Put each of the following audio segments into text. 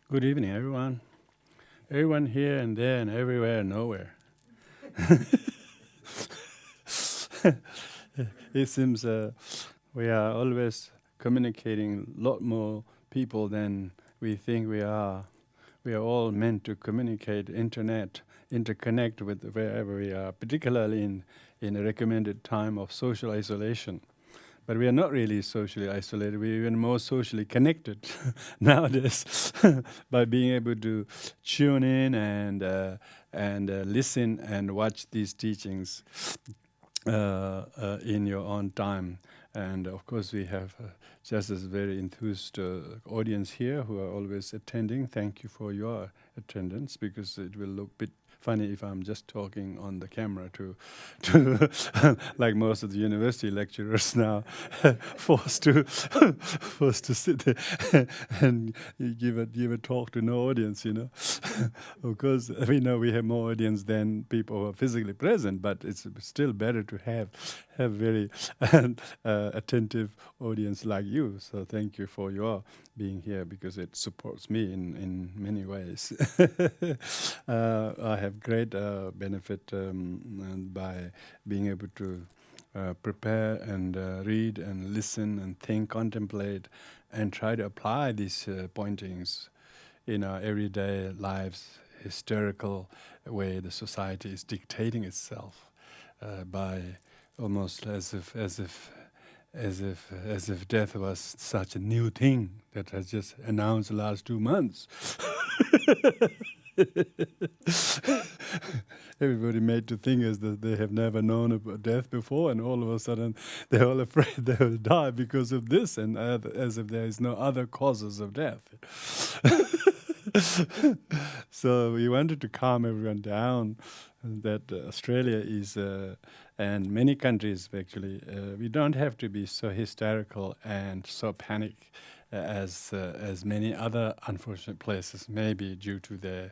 Good evening, everyone. Everyone here and there and everywhere and nowhere. It seems we are always communicating a lot more people than we think we are. We are all meant to communicate, interconnect with wherever we are, particularly in a recommended time of social isolation. But we are not really socially isolated. We're even more socially connected nowadays by being able to tune in and listen and watch these teachings in your own time. And of course, we have just as very enthused audience here who are always attending. Thank you for your attendance, because it will look a bit funny if I'm just talking on the camera to like most of the university lecturers now, forced to sit there and give a talk to no audience, Of course, we know we have more audience than people who are physically present, but it's still better to have very attentive audience like you. So thank you for your being here, because it supports me in many ways. I have great benefit by being able to prepare and read and listen and think, contemplate, and try to apply these pointings in our everyday lives, hysterical way the society is dictating itself by almost as if death was such a new thing that has just announced the last 2 months. Everybody made to think as that they have never known about death before, and all of a sudden they're all afraid they will die because of this, and as if there is no other causes of death. So we wanted to calm everyone down that Australia is, and many countries actually, we don't have to be so hysterical and so panic as many other unfortunate places, maybe due to their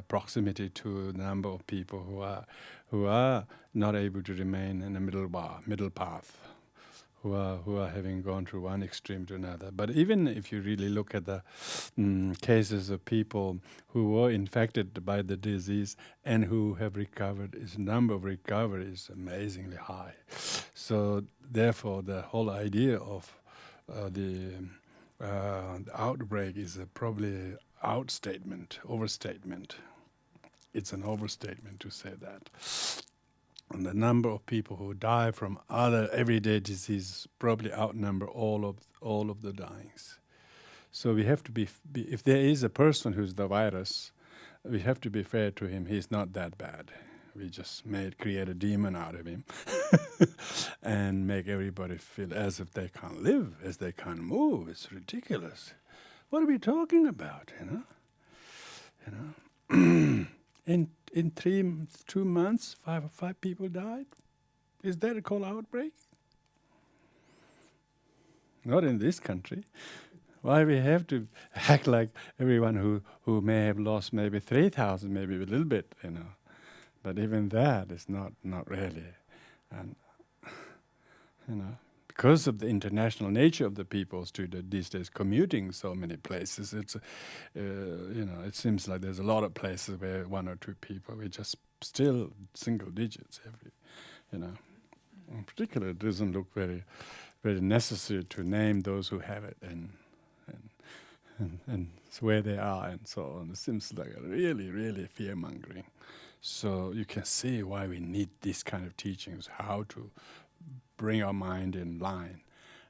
proximity to the number of people who are not able to remain in the middle path, who are having gone through one extreme to another. But even if you really look at the cases of people who were infected by the disease and who have recovered, the number of recovery is amazingly high. So therefore, the whole idea of the outbreak is probably overstatement. It's an overstatement to say that. And the number of people who die from other everyday diseases probably outnumber all of the dyings. So we have to be if there is a person who's the virus, we have to be fair to him. He's not that bad. We just create a demon out of him and make everybody feel as if they can't live, as they can't move. It's ridiculous. What are we talking about, In 2 months, five people died? Is that called outbreak? Not in this country. Why we have to act like everyone who may have lost maybe 3,000, maybe a little bit, But even that is not really. And, because of the international nature of the peoples these days commuting so many places, it's, it seems like there's a lot of places where 1 or 2 people, we just still single digits every, In particular, it doesn't look very, very necessary to name those who have it and where they are and so on. It seems like really, really fear-mongering. So you can see why we need these kind of teachings, how to bring our mind in line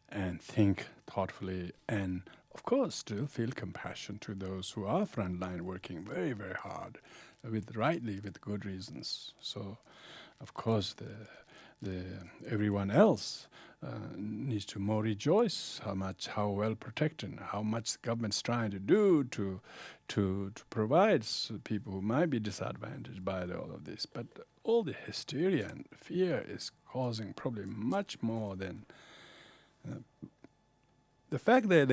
and think thoughtfully, and of course still feel compassion to those who are frontline working very, very hard, with good reasons. So of course the everyone else needs to more rejoice how well protected, how much the government's trying to do to provide people who might be disadvantaged by all of this. But all the hysteria and fear is causing probably much more than the fact that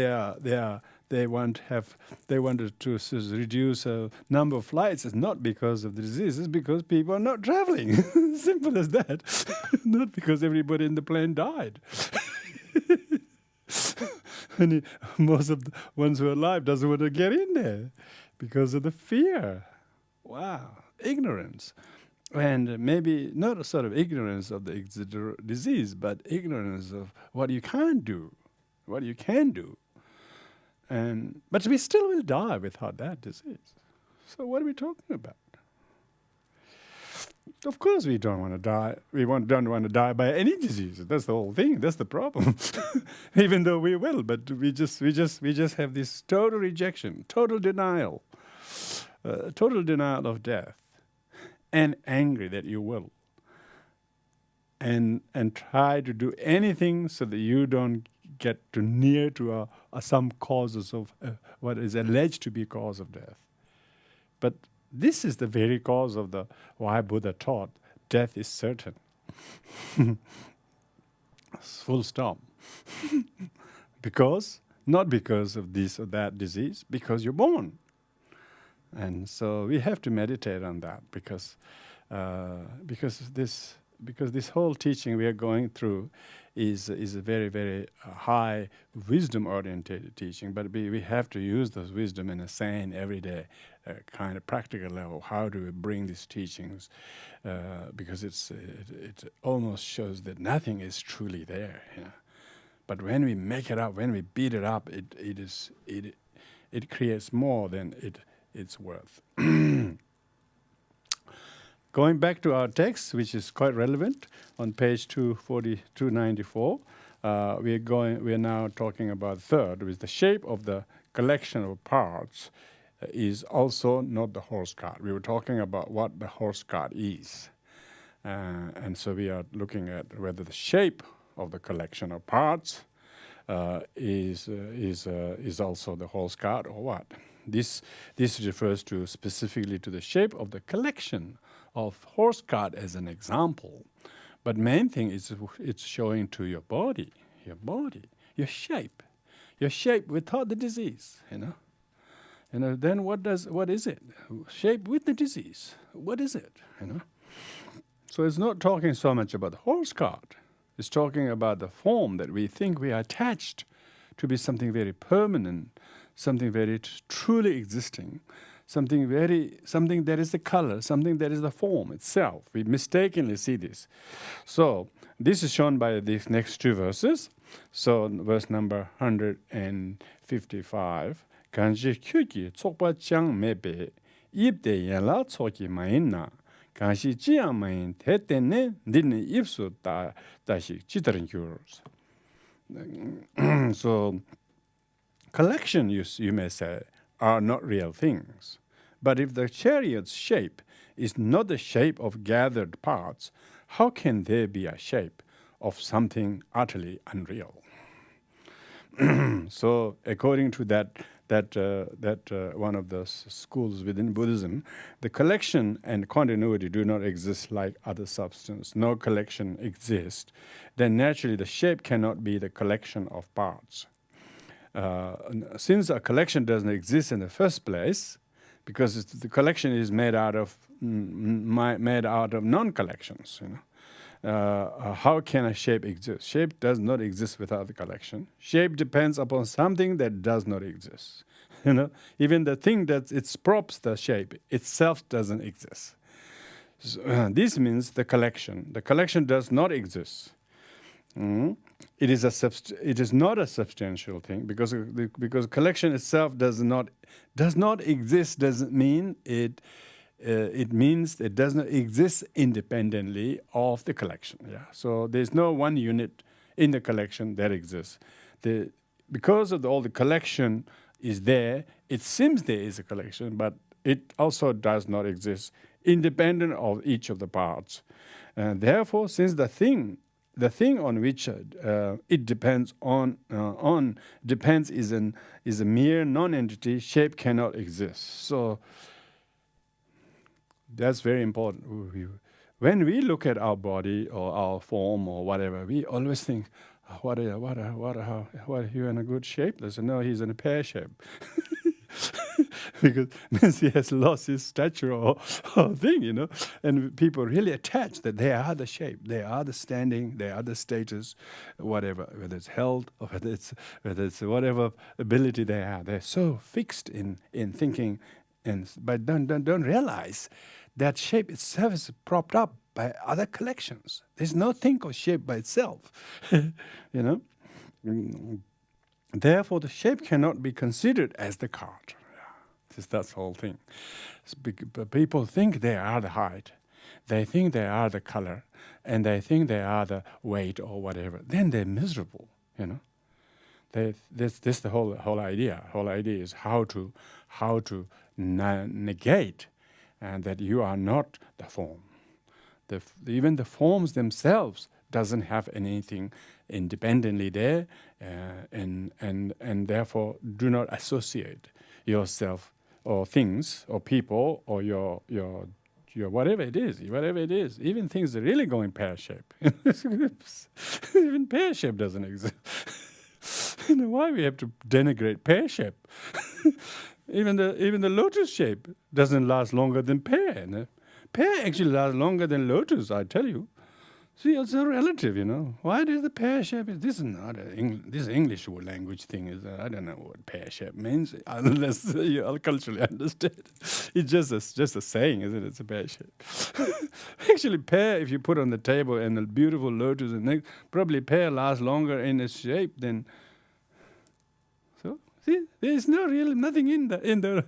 they wanted to reduce a number of flights is not because of the disease. It's because people are not traveling. Simple as that. Not because everybody in the plane died. And most of the ones who are alive doesn't want to get in there because of the fear. Wow, ignorance. And maybe not a sort of ignorance of the disease, but ignorance of what you can't do, what you can do. But we still will die without that disease. So what are we talking about? Of course, we don't want to die. Don't want to die by any disease. That's the whole thing. That's the problem. Even though we will, but we just have this total rejection, total denial of death, and angry that you will, and try to do anything so that you don't get too near to some causes of what is alleged to be cause of death. But this is the very cause of why Buddha taught death is certain. Full stop. Not because of this or that disease, because you're born. And so we have to meditate on that because this whole teaching we are going through is a very, very high wisdom-oriented teaching, but we have to use those wisdom in a sane, everyday kind of practical level. How do we bring these teachings? Because it almost shows that nothing is truly there. You know? But when we make it up, when we beat it up, it creates more than it's worth. Going back to our text, which is quite relevant, on page 294, we are now talking about third, with the shape of the collection of parts is also not the horse cart. We were talking about what the horse cart is. And so we are looking at whether the shape of the collection of parts is also the horse cart or what. This refers to specifically to the shape of the collection of horse cart as an example. But main thing is it's showing to your body, your shape without the disease, you know. Then what is it? Shape with the disease. What is it? You know? So it's not talking so much about the horse cart. It's talking about the form that we think we are attached to be something very permanent, something very truly existing, something that is the color, something that is the form itself. We mistakenly see this. So this is shown by these next two verses. So verse number 155. Kanji kyuki tsokpa chang mebe ibde yala tsoki maina kanshi jiya main tetene dine ipsu dashi chitarin cures. So collection, you may say, are not real things. But if the chariot's shape is not the shape of gathered parts, how can there be a shape of something utterly unreal? So according to that one of the schools within Buddhism, the collection and continuity do not exist like other substance. No collection exists. Then naturally the shape cannot be the collection of parts. Since a collection doesn't exist in the first place, because the collection is made out of non-collections, you know. How can a shape exist? Shape does not exist without the collection. Shape depends upon something that does not exist. You know, even the thing that it props the shape itself doesn't exist. So, this means the collection. The collection does not exist. It is not a substantial thing because collection itself does not exist. Doesn't mean it. It means it does not exist independently of the collection. Yeah. So there's no one unit in the collection that exists. Because of all the collection is there, it seems there is a collection, but it also does not exist independent of each of the parts. Therefore, since the thing on which it depends is a mere non-entity, shape cannot exist. So that's very important. When we look at our body or our form or whatever, we always think, what are you in a good shape? They say, no, he's in a pear shape. because means he has lost his stature or thing, and people really attach that they are the shape, they are the standing, they are the status, whatever, whether it's health or whether it's whatever ability they have. They're so fixed in thinking, but don't realize that shape itself is propped up by other collections. There's no thing of shape by itself, Therefore, the shape cannot be considered as the card. That's the whole thing. People think they are the height, they think they are the color, and they think they are the weight or whatever. Then they're miserable. This the whole idea. Whole idea is how to negate and that you are not the form. Even the forms themselves doesn't have anything independently there, and therefore do not associate yourself or things or people or your whatever it is. Even things that really go in pear shape. Even pear shape doesn't exist. Why we have to denigrate pear shape? Even the lotus shape doesn't last longer than pear. Pear actually lasts longer than lotus, I tell you. See, it's a relative, Why does the pear shape? This is not this English language thing. I don't know what pear shape means unless you culturally understand. It's just a saying, isn't it? It's a pear shape. Actually, pear, if you put on the table and a beautiful lotus, and probably pear lasts longer in its shape than. So see, there is nothing in the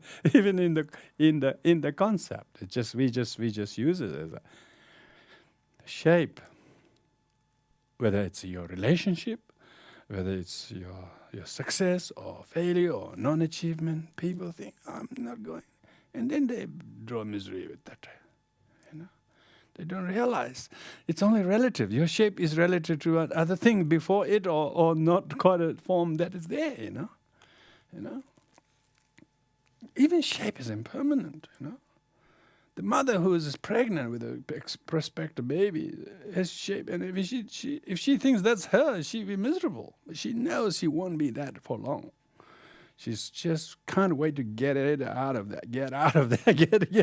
concept. It's just we just use it as a shape. Whether it's your relationship, whether it's your success or failure or non-achievement, people think, I'm not going. And then they draw misery with that. They don't realize it's only relative. Your shape is relative to other things before it or not quite a form that is there, Even shape is impermanent, The mother who is pregnant with a prospective baby has shape, and if she thinks that's her, she'll be miserable. She knows she won't be that for long. She's just can't wait to get rid of that, get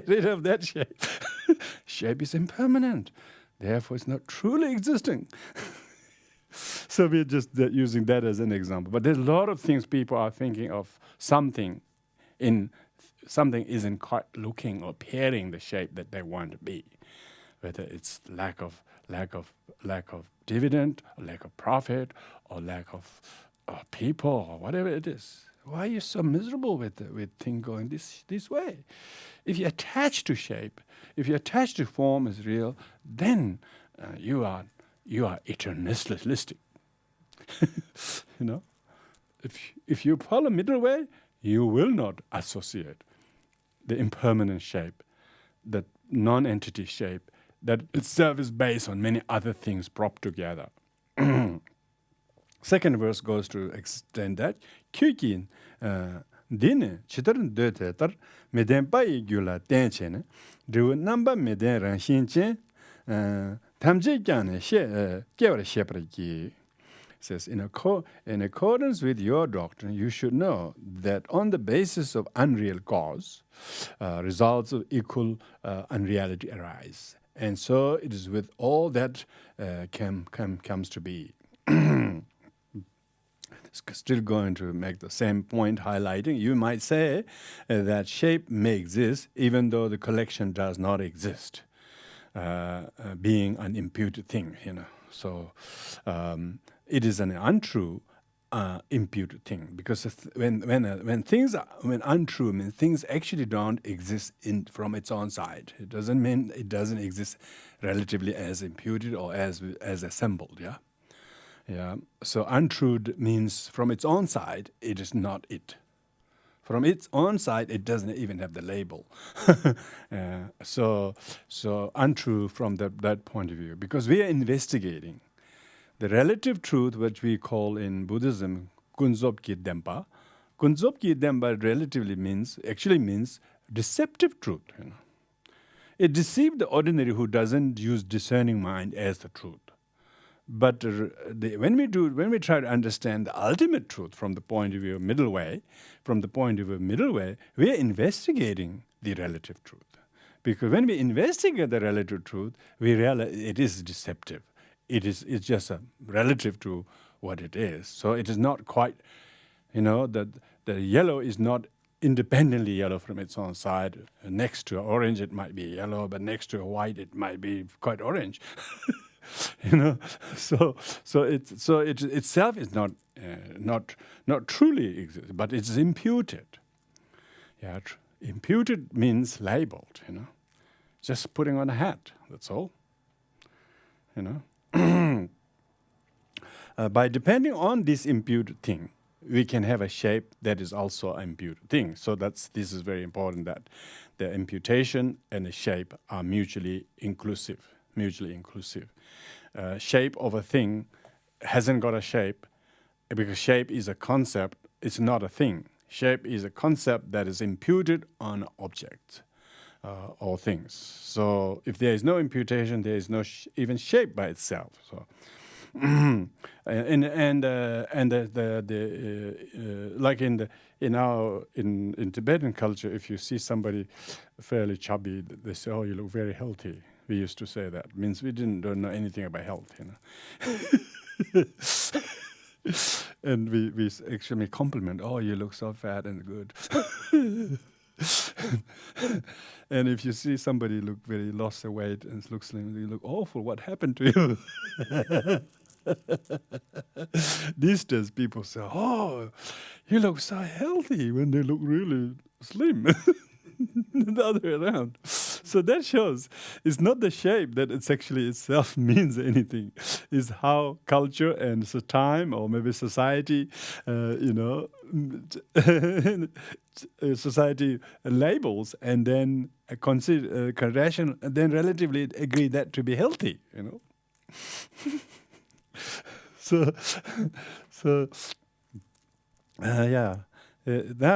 rid of that shape. Shape is impermanent, therefore it's not truly existing. So we're just using that as an example. But there's a lot of things people are thinking of something isn't quite looking or appearing the shape that they want to be, whether it's lack of dividend, or lack of profit, or lack of people, or whatever it is. Why are you so miserable with things going this way? If you attach to shape, if you attach to form as real, then you are eternalistic. If you follow middle way, you will not associate the impermanent shape, that non-entity shape, that itself is based on many other things propped together. Second verse goes to extend that. Kyukin dine chitaran de tetar meden pai gyula tenchen do number meden ranshinchen tamje kyane she kevra shepraki. Says, in accordance with your doctrine, you should know that on the basis of unreal cause, results of equal unreality arise. And so it is with all that comes to be. Still going to make the same point, highlighting, you might say that shape may exist even though the collection does not exist, being an imputed thing, So it is an untrue imputed thing, because when things are untrue, means things actually don't exist from its own side. It doesn't mean it doesn't exist relatively as imputed or as assembled. Yeah. So untrue means from its own side, it is not it. From its own side, it doesn't even have the label. So untrue from that point of view, because we are investigating the relative truth, which we call in Buddhism Kunzobki Dempa. Kunzobki Dempa relatively means deceptive truth. It deceives the ordinary who doesn't use discerning mind as the truth. But when we try to understand the ultimate truth from the point of view of middle way, we are investigating the relative truth. Because when we investigate the relative truth, we realize it is deceptive. It's just a relative to what it is. So it is not quite, that the yellow is not independently yellow from its own side. Next to orange, it might be yellow, but next to a white, it might be quite orange. So it itself is not truly exist, but it's imputed. Yeah, imputed means labeled. Just putting on a hat. That's all. By depending on this imputed thing, we can have a shape that is also an imputed thing. So this is very important, that the imputation and the shape are mutually inclusive. Shape of a thing hasn't got a shape, because shape is a concept, it's not a thing. Shape is a concept that is imputed on objects or things. So if there is no imputation, there is no even shape by itself. So like in Tibetan culture, if you see somebody fairly chubby, they say, "Oh, you look very healthy." We used to say that. It means we don't know anything about health, And we actually compliment, "Oh, you look so fat and good." And if you see somebody look very lost their weight and looks slim, you look awful. What happened to you? These days, people say, "Oh, you look so healthy," when they look really slim. The other way around. So that shows it's not the shape that it's actually itself means anything. It's how culture and time, or maybe society, society labels, and then consider then relatively agree that to be healthy.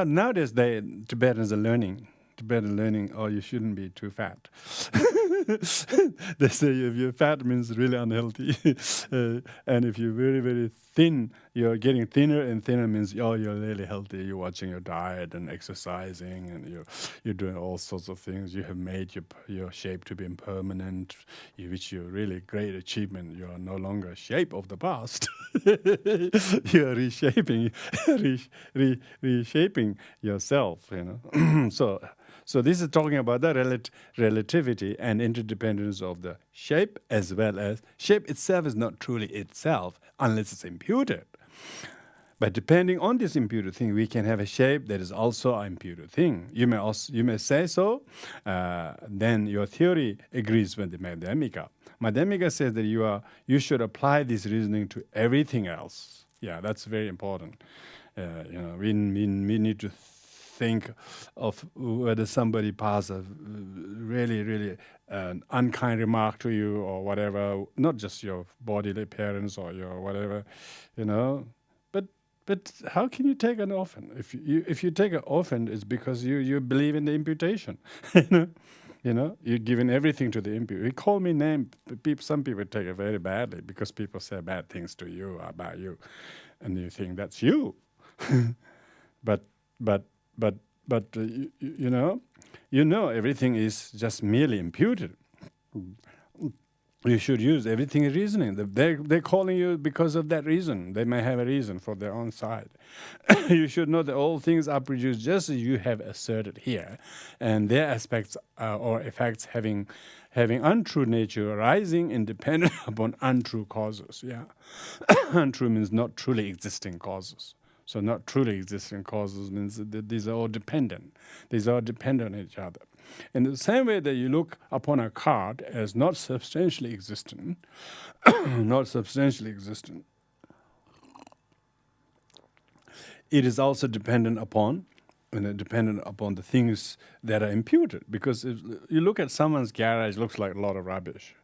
Nowadays Tibetans are learning. Oh, you shouldn't be too fat. They say if you're fat, it means really unhealthy. And if you're very, very thin, you're getting thinner and thinner, means, oh, you're really healthy. You're watching your diet and exercising, and you're doing all sorts of things. You have made your shape to be impermanent, which is a really great achievement. You are no longer shape of the past. You're reshaping yourself. So this is talking about the relativity and interdependence of the shape, as well as shape itself is not truly itself unless it's imputed. But depending on this imputed thing, we can have a shape that is also an imputed thing. You may say so. Then your theory agrees with the Madhyamika. Madhyamika says that you should apply this reasoning to everything else. Yeah, that's very important. We need to think of whether somebody passed a really, really unkind remark to you or whatever, not just your bodily appearance or your whatever, But how can you take an offense? If you take an offense, it's because you believe in the imputation. You're giving everything to the impute. You call me name. Some people take it very badly because people say bad things to you about you, and you think that's you. But everything is just merely imputed. You should use everything as reasoning. They're calling you because of that reason. They may have a reason for their own side. You should know that all things are produced just as you have asserted here, and their aspects or effects having untrue nature arising independent upon untrue causes. Yeah, untrue means not truly existing causes. So not truly existing causes means that these are all dependent. These are dependent on each other. In the same way that you look upon a card as not substantially existent, it is also dependent upon the things that are imputed. Because if you look at someone's garage, it looks like a lot of rubbish,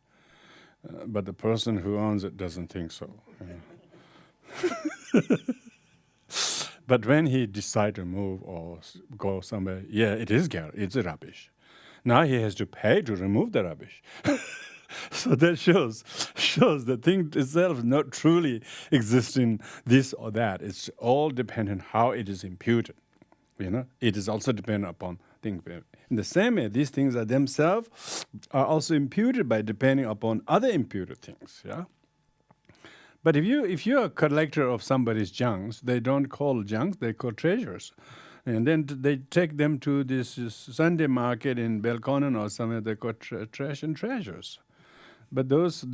but the person who owns it doesn't think so. But when he decides to move or go somewhere, it's a rubbish. Now he has to pay to remove the rubbish. So that shows shows the thing itself not truly existing this or that. It's all dependent how it is imputed. It is also dependent upon things. In the same way, these things are themselves are also imputed by depending upon other imputed things. Yeah. But if you're a collector of somebody's junks, they don't call junks, they call treasures. And then they take them to this Sunday market in Belconnen or somewhere, they call trash and treasures. But those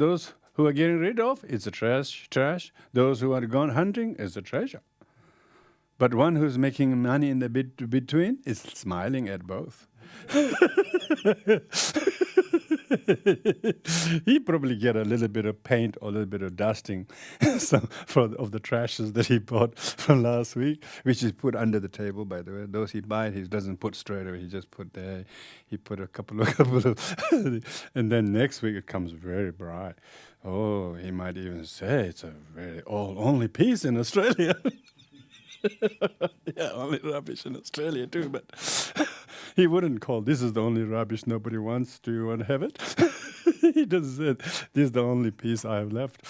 who are getting rid of, it's a trash. Those who are gone hunting is a treasure. But one who's making money in the between is smiling at both. He probably get a little bit of paint or a little bit of dusting of the trashes that he bought from last week, which is put under the table, by the way. Those he buys, he doesn't put straight away. He just put there. He put a couple of, and then next week it comes very bright. Oh, he might even say it's a very only piece in Australia. Yeah, only rubbish in Australia too, but he wouldn't call this is the only rubbish nobody wants. Do you want to have it? He just said, this is the only piece I have left.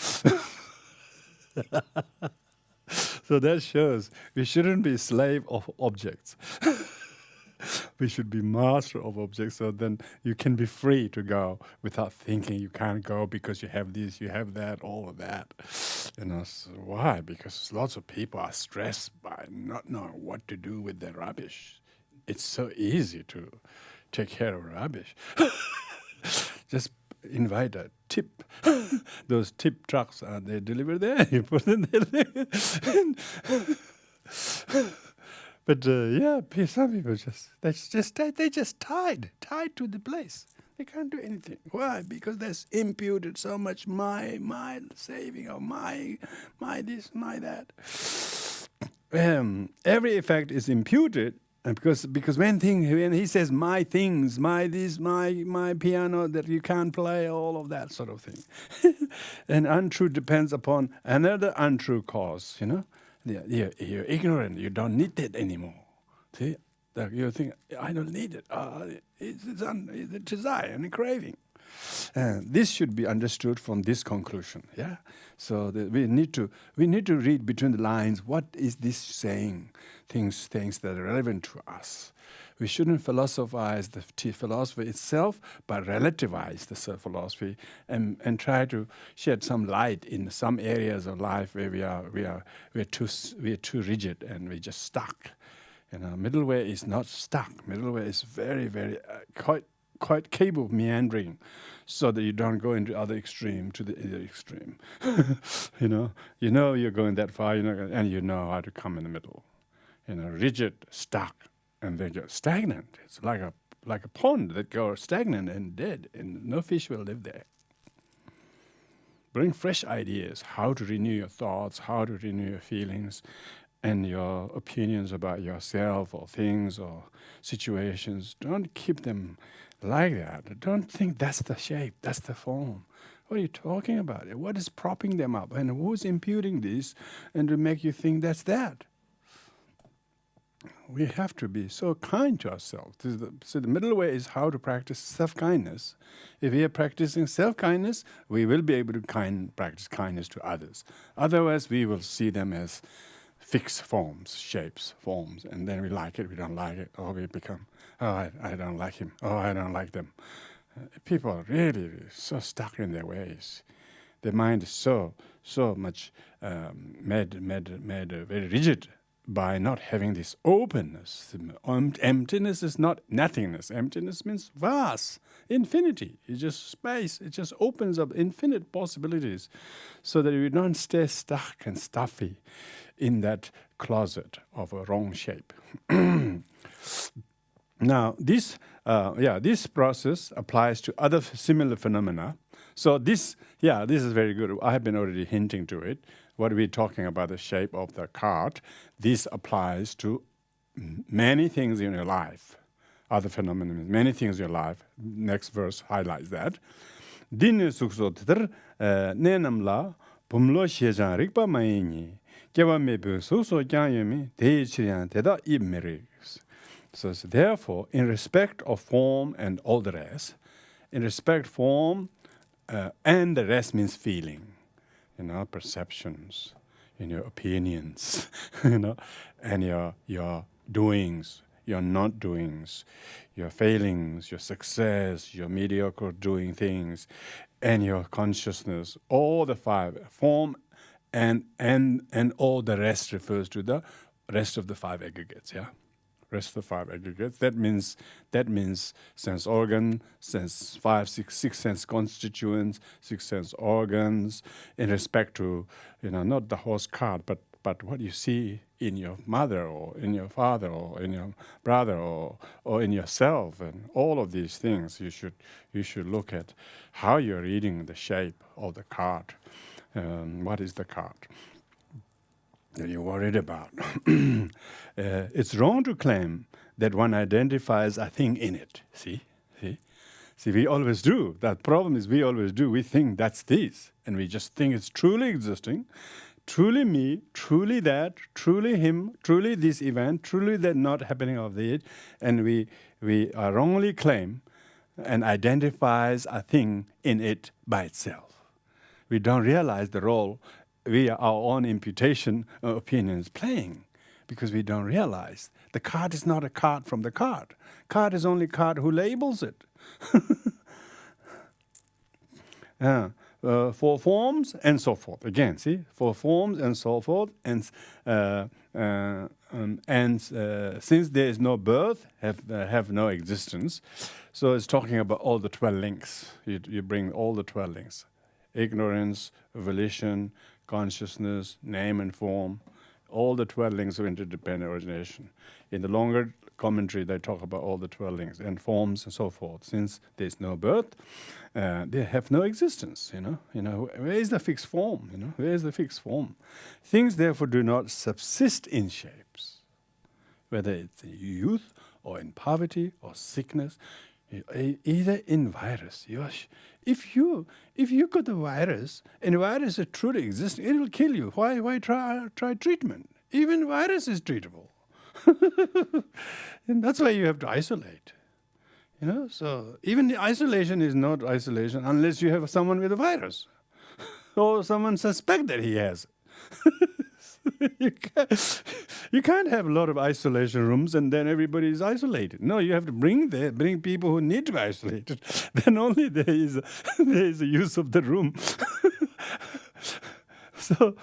So that shows we shouldn't be slave of objects. We should be master of objects, so then you can be free to go without thinking you can't go because you have this, you have that, all of that. So why? Because lots of people are stressed by not knowing what to do with their rubbish. It's so easy to take care of rubbish. Just invite a tip. Those tip trucks, they deliver there. You put in there. But some people they just tied to the place. They can't do anything. Why? Because there's imputed so much my saving or my this, my that. Every effect is imputed, and because when he says my things, my this, my piano that you can't play, all of that sort of thing, and untrue depends upon another untrue cause. You're ignorant. You don't need it anymore. See, you think I don't need it. It's a desire and a craving. This should be understood from this conclusion. Yeah. So we need to read between the lines. What is this saying? Things that are relevant to us. We shouldn't philosophize the philosophy itself, but relativize the philosophy and try to shed some light in some areas of life where we're too rigid and we're just stuck. Middle way is not stuck. Middle way is very, very quite capable of meandering, so that you don't go into the other extreme. You're going that far, and you know how to come in the middle. Rigid, stuck. And they get stagnant. It's like a pond that goes stagnant and dead, and no fish will live there. Bring fresh ideas, how to renew your thoughts, how to renew your feelings, and your opinions about yourself or things or situations. Don't keep them like that. Don't think that's the shape, that's the form. What are you talking about? What is propping them up? And who's imputing this and to make you think that's that? We have to be so kind to ourselves. So the middle way is how to practice self-kindness. If we are practicing self-kindness, we will be able to practice kindness to others. Otherwise, we will see them as fixed forms, shapes, forms, and then we like it, we don't like it, or we become, I don't like him, I don't like them. People are really so stuck in their ways. Their mind is so much made very rigid by not having this openness. Emptiness is not nothingness. Emptiness means vast, infinity. It's just space. It just opens up infinite possibilities so that you don't stay stuck and stuffy in that closet of a wrong shape. Now, this process applies to other similar phenomena. So this is very good. I have been already hinting to it. What we're talking about, the shape of the cart, this applies to many things in your life, other phenomena, many things in your life. Next verse highlights that. Dinu sukso titer nenamla pumlo shejang rikpa mayini kewa mebu sukso kyanyami te chiryan teda ibmeriks. So therefore, in respect of form and all the rest, in respect form, and the rest means feeling, perceptions, your opinions, and your doings, your not doings, your failings, your success, your mediocre doing things, and your consciousness. All the five form, and all the rest refers to the rest of the five aggregates. Yeah. Rest of the five aggregates. That means sense organ, six sense constituents, six sense organs, in respect to not the horse cart, but what you see in your mother or in your father or in your brother or in yourself, and all of these things you should look at how you're reading the shape of the cart. What is the cart that you're worried about? It's wrong to claim that one identifies a thing in it. See, we always do. That problem is we always do. We think that's this, and we just think it's truly existing, truly me, truly that, truly him, truly this event, truly that not happening of it, and we wrongly claim and identifies a thing in it by itself. We don't realize the role we, our own imputation opinions playing, because we don't realize the card is not a card from the card. Card is only card who labels it. For forms and so forth. Again, see, for forms and so forth, and since there is no birth, have no existence. So it's talking about all the 12 links. You bring all the 12 links: ignorance, volition, consciousness, name and form, all the 12 links of interdependent origination. In the longer commentary, they talk about all the 12 links and forms and so forth. Since there's no birth, they have no existence. Where is the fixed form? Where is the fixed form? Things therefore do not subsist in shapes, whether it's in youth or in poverty or sickness, either in virus. If you got the virus, and the virus is truly existing, it will kill you. Why try treatment? Even virus is treatable. And that's why you have to isolate. So even the isolation is not isolation unless you have someone with a virus or someone suspect that he has. You can't have a lot of isolation rooms and then everybody is isolated. No, you have to bring people who need to be isolated. Then only there is a use of the room. So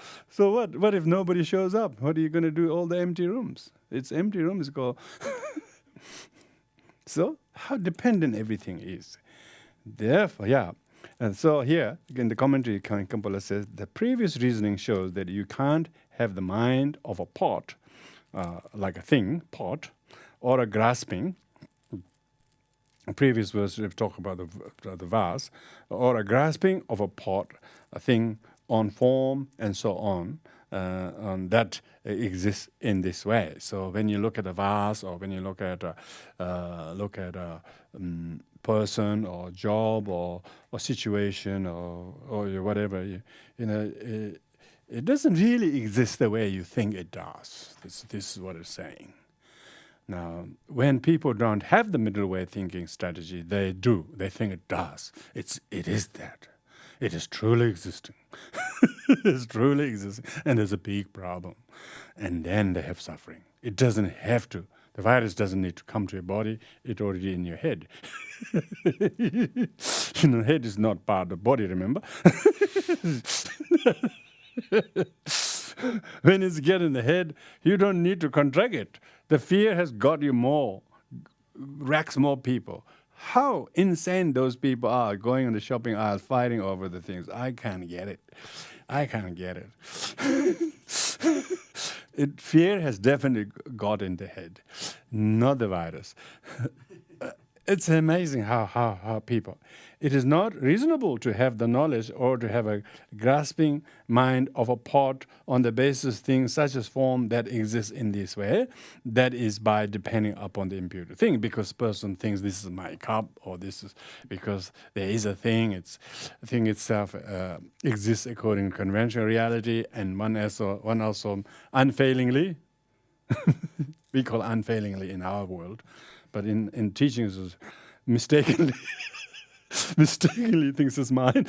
what if nobody shows up? What are you going to do? All the empty rooms. It's empty rooms go. So how dependent everything is. Therefore, yeah. And so here, again, the commentary, Kampola says, the previous reasoning shows that you can't have the mind of a pot, like a thing, pot, or a grasping. The previous verse, we've talked about the vase, or a grasping of a pot, a thing on form and so on that exists in this way. So when you look at a vase, or when you look at a person or job or situation or whatever, it doesn't really exist the way you think it does. This is what it's saying. Now, when people don't have the middle way thinking strategy, they do. They think it does. It is that. It is truly existing. It is truly existing. And there's a big problem. And then they have suffering. It doesn't have to. The virus doesn't need to come to your body. It's already in your head. Head is not part of the body, remember? When it's get in the head, you don't need to contract it. The fear has got you more, racks more people. How insane those people are going in the shopping aisle fighting over the things. I can't get it. Fear has definitely got in the head, not the virus. It's amazing how people... It is not reasonable to have the knowledge or to have a grasping mind of a pot on the basis of things such as form that exists in this way. That is by depending upon the imputed thing, because person thinks this is my cup, or this is because there is a thing. The thing itself exists according to conventional reality, and one also unfailingly, we call unfailingly in our world, but in teachings is mistakenly mistakenly thinks it's mine.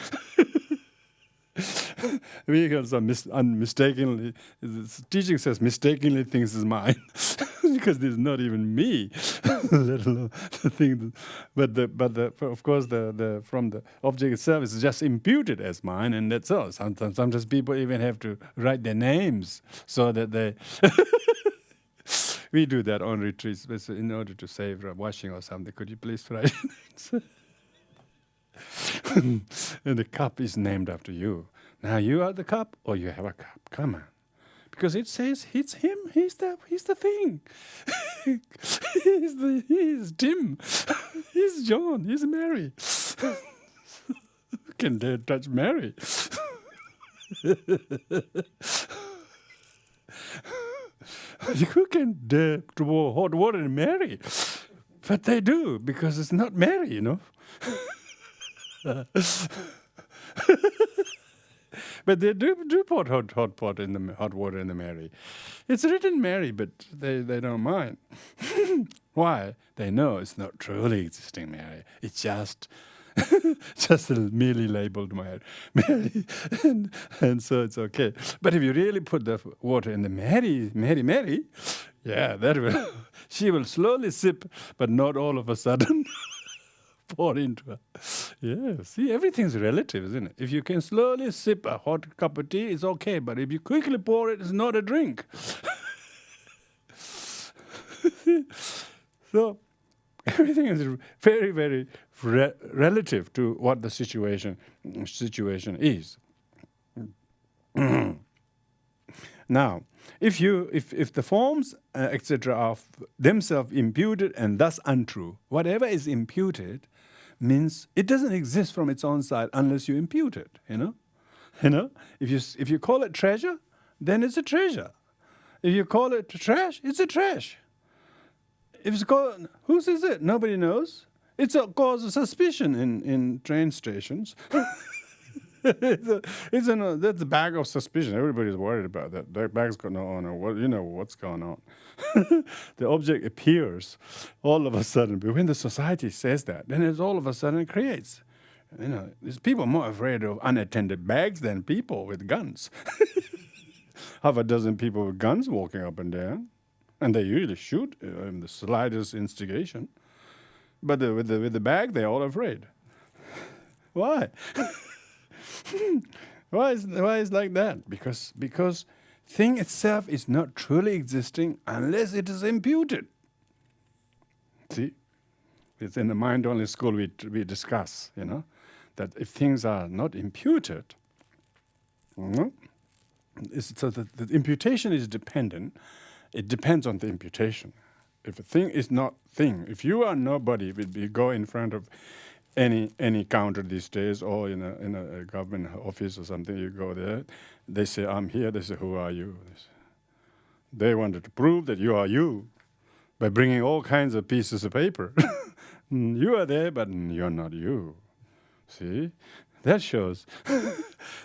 Vehicles are mistakenly. The teaching says mistakenly thinks it's mine, because there's not even me, let alone the thing. Of course the from the object itself is just imputed as mine, and that's all. Sometimes people even have to write their names so that they. We do that on retreats in order to save washing or something. Could you please write? And the cup is named after you. Now you are the cup, or you have a cup. Come on, because it says it's him. He's the thing. He's Tim. He's John. He's Mary. Who can dare touch Mary? Who can dare to pour hot water in Mary? But they do, because it's not Mary, you know. But they do pour hot water in the Mary. It's written Mary, but they don't mind. Why? They know it's not truly existing Mary. It's just merely labeled Mary, and so it's okay. But if you really put the water in the Mary, yeah, that will. She will slowly sip, but not all of a sudden. Pour into her. Yeah, see, everything's relative, isn't it? If you can slowly sip a hot cup of tea, it's okay. But if you quickly pour it, it's not a drink. So everything is very, very relative to what the situation is. Now, if the forms, etc., are themselves imputed and thus untrue, whatever is imputed means it doesn't exist from its own side unless you impute it. You know, if you call it treasure, then it's a treasure. If you call it trash, it's a trash. If it's called, whose is it? Nobody knows. It's a cause of suspicion in train stations. That's a bag of suspicion. Everybody's worried about that. That bag's got no owner. What's going on? The object appears all of a sudden. But when the society says that, then it's all of a sudden it creates. There's people more afraid of unattended bags than people with guns. Half a dozen people with guns walking up and down, and they usually shoot in the slightest instigation. But with the bag, they're all afraid. Why? Why is like that? Because thing itself is not truly existing unless it is imputed. See, it's in the mind-only school we discuss, that if things are not imputed, so the imputation is dependent. It depends on the imputation. If a thing is not thing, if you are nobody, we go in front of any counter these days, or in a government office or something, you go there, they say, I'm here, they say, who are you? They wanted to prove that you are you by bringing all kinds of pieces of paper. You are there, but you're not you. See? That shows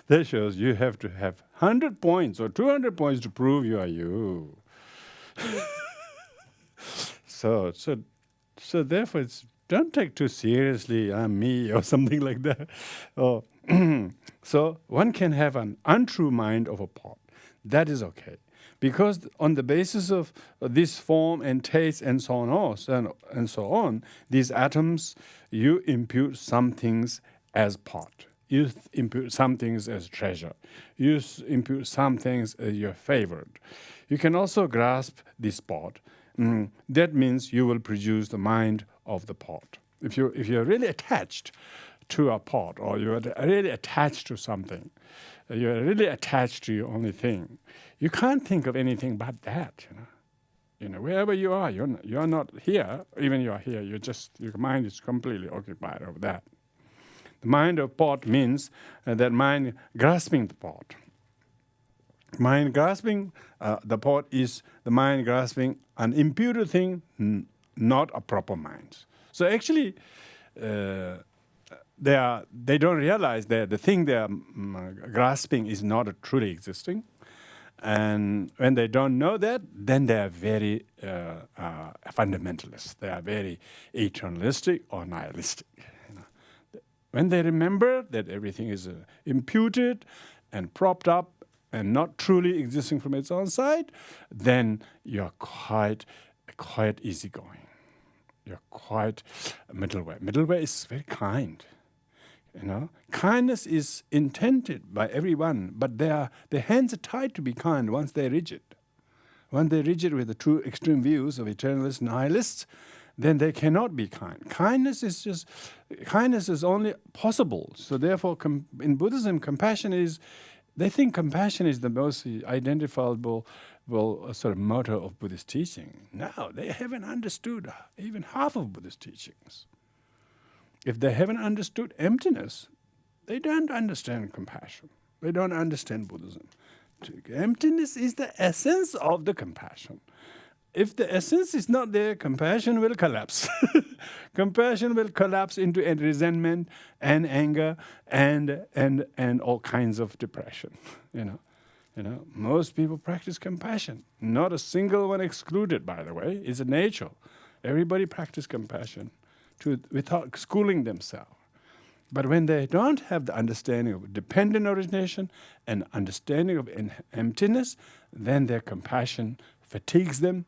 you have to have 100 points or 200 points to prove you are you. So therefore don't take too seriously, I'm me, or something like that. So one can have an untrue mind of a pot. That is okay. Because on the basis of this form and taste and so on, these atoms, you impute some things as pot. You impute some things as treasure. You impute some things as your favored. You can also grasp this pot. That means you will produce the mind of the pot. If you're really attached to a pot, or you're really attached to something, you're really attached to your only thing, you can't think of anything but that. Wherever you are, you're not here. Even you are here, your mind is completely occupied of that. The mind of pot means that mind grasping the pot. Mind grasping the pot is the mind grasping an imputed thing, not a proper mind. So actually, they don't realize that the thing they are grasping is not truly existing. And when they don't know that, then they are very fundamentalists. They are very eternalistic or nihilistic. When they remember that everything is imputed and propped up and not truly existing from its own side, then you're quite easygoing. You're quite a middle way. Middle way is very kind. Kindness is intended by everyone, but their hands are tied to be kind once they're rigid. When they're rigid with the true extreme views of eternalists, nihilists, then they cannot be kind. Kindness is only possible. So therefore, in Buddhism, they think compassion is the most identifiable sort of motto of Buddhist teaching. No, they haven't understood even half of Buddhist teachings. If they haven't understood emptiness, they don't understand compassion. They don't understand Buddhism. Emptiness is the essence of the compassion. If the essence is not there, compassion will collapse. Compassion will collapse into resentment and anger and all kinds of depression. Most people practice compassion. Not a single one excluded, by the way. It's a nature. Everybody practice compassion without schooling themselves. But when they don't have the understanding of dependent origination and understanding of emptiness, then their compassion fatigues them,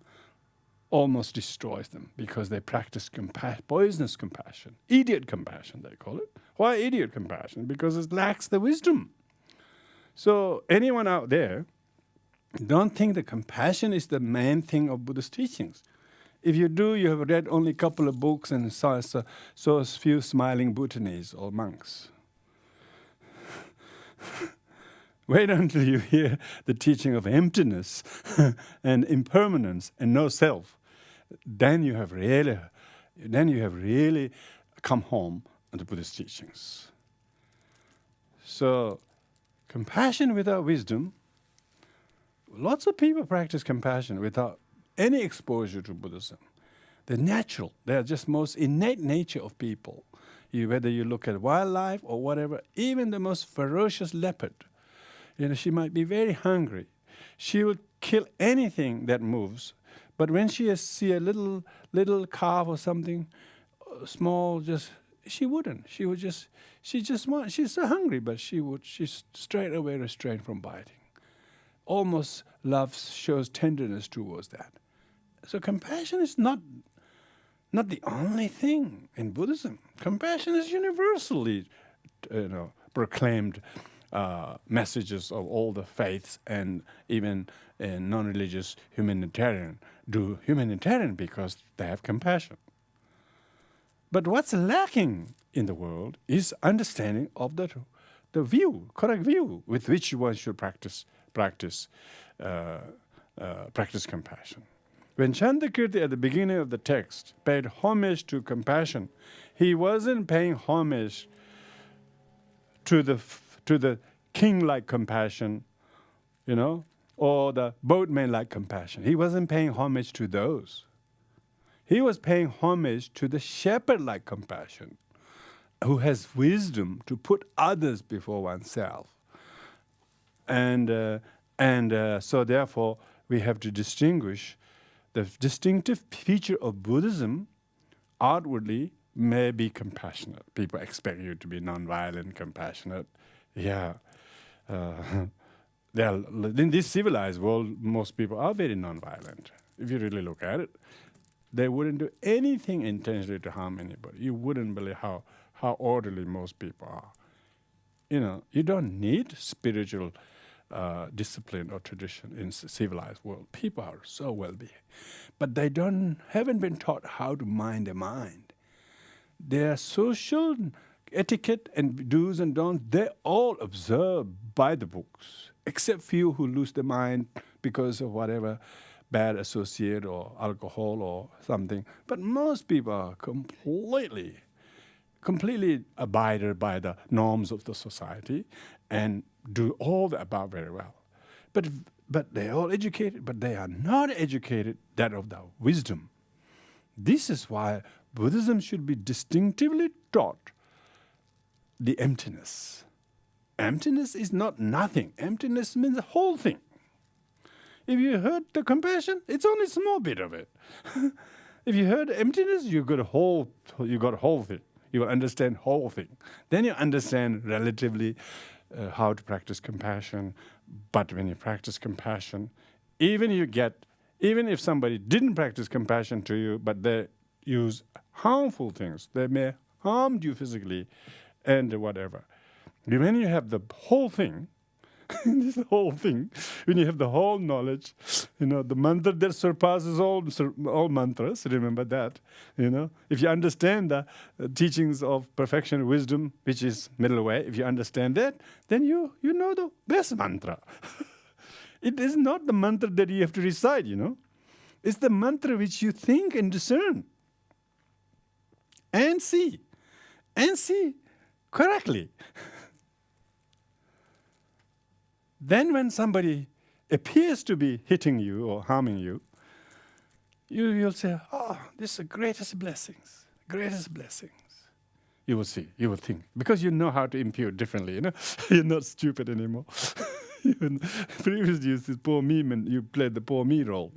almost destroys them, because they practice poisonous compassion. Idiot compassion, they call it. Why idiot compassion? Because it lacks the wisdom. So anyone out there, don't think that compassion is the main thing of Buddhist teachings. If you do, you have read only a couple of books and saw a few smiling Bhutanese or monks. Wait until you hear the teaching of emptiness and impermanence and no self. Then you have really come home to Buddhist teachings. So, compassion without wisdom. Lots of people practice compassion without any exposure to Buddhism. They're natural. They're just most innate nature of people. Whether you look at wildlife or whatever, even the most ferocious leopard, she might be very hungry. She will kill anything that moves. But when she see a little calf or something small, she wouldn't. She's so hungry, but she's straight away restrained from biting. Almost love shows tenderness towards that. So compassion is not the only thing in Buddhism. Compassion is universally, proclaimed messages of all the faiths, and even non-religious humanitarian do humanitarian because they have compassion. But what's lacking in the world is understanding of the correct view with which one should practice compassion. When Chandrakirti at the beginning of the text paid homage to compassion, he wasn't paying homage to the king-like compassion, or the boatman-like compassion. He wasn't paying homage to those. He was paying homage to the shepherd-like compassion, who has wisdom to put others before oneself. And so therefore, we have to distinguish the distinctive feature of Buddhism. Outwardly may be compassionate. People expect you to be non-violent, compassionate. Yeah. In this civilized world, most people are very non-violent. If you really look at it, they wouldn't do anything intentionally to harm anybody. You wouldn't believe how orderly most people are. You don't need spiritual discipline or tradition in civilized world. People are so well behaved, but they haven't been taught how to mind their mind. Their social etiquette and do's and don'ts, they're all observed by the books, except few who lose their mind because of whatever bad associate or alcohol or something. But most people are completely abided by the norms of the society and do all the above very well. But they're all educated, but they are not educated that of the wisdom. This is why Buddhism should be distinctively taught the emptiness. Emptiness is not nothing. Emptiness means the whole thing. If you heard the compassion, it's only a small bit of it. If you heard emptiness, you got a whole thing. You will understand whole thing. Then you understand relatively how to practice compassion. But when you practice compassion, even if somebody didn't practice compassion to you, but they use harmful things, they may harm you physically and whatever. When you have the whole thing, this whole thing, when you have the whole knowledge, the mantra that surpasses all mantras, remember that, if you understand the teachings of perfection, wisdom, which is middle way, if you understand that, then you know the best mantra. It is not the mantra that you have to recite, It's the mantra which you think and discern and see correctly. Then when somebody appears to be hitting you or harming you, you'll say, oh, this is the greatest blessings. You will see, you will think. Because you know how to impute differently, You're not stupid anymore. Even previously you said poor me, and you played the poor me role,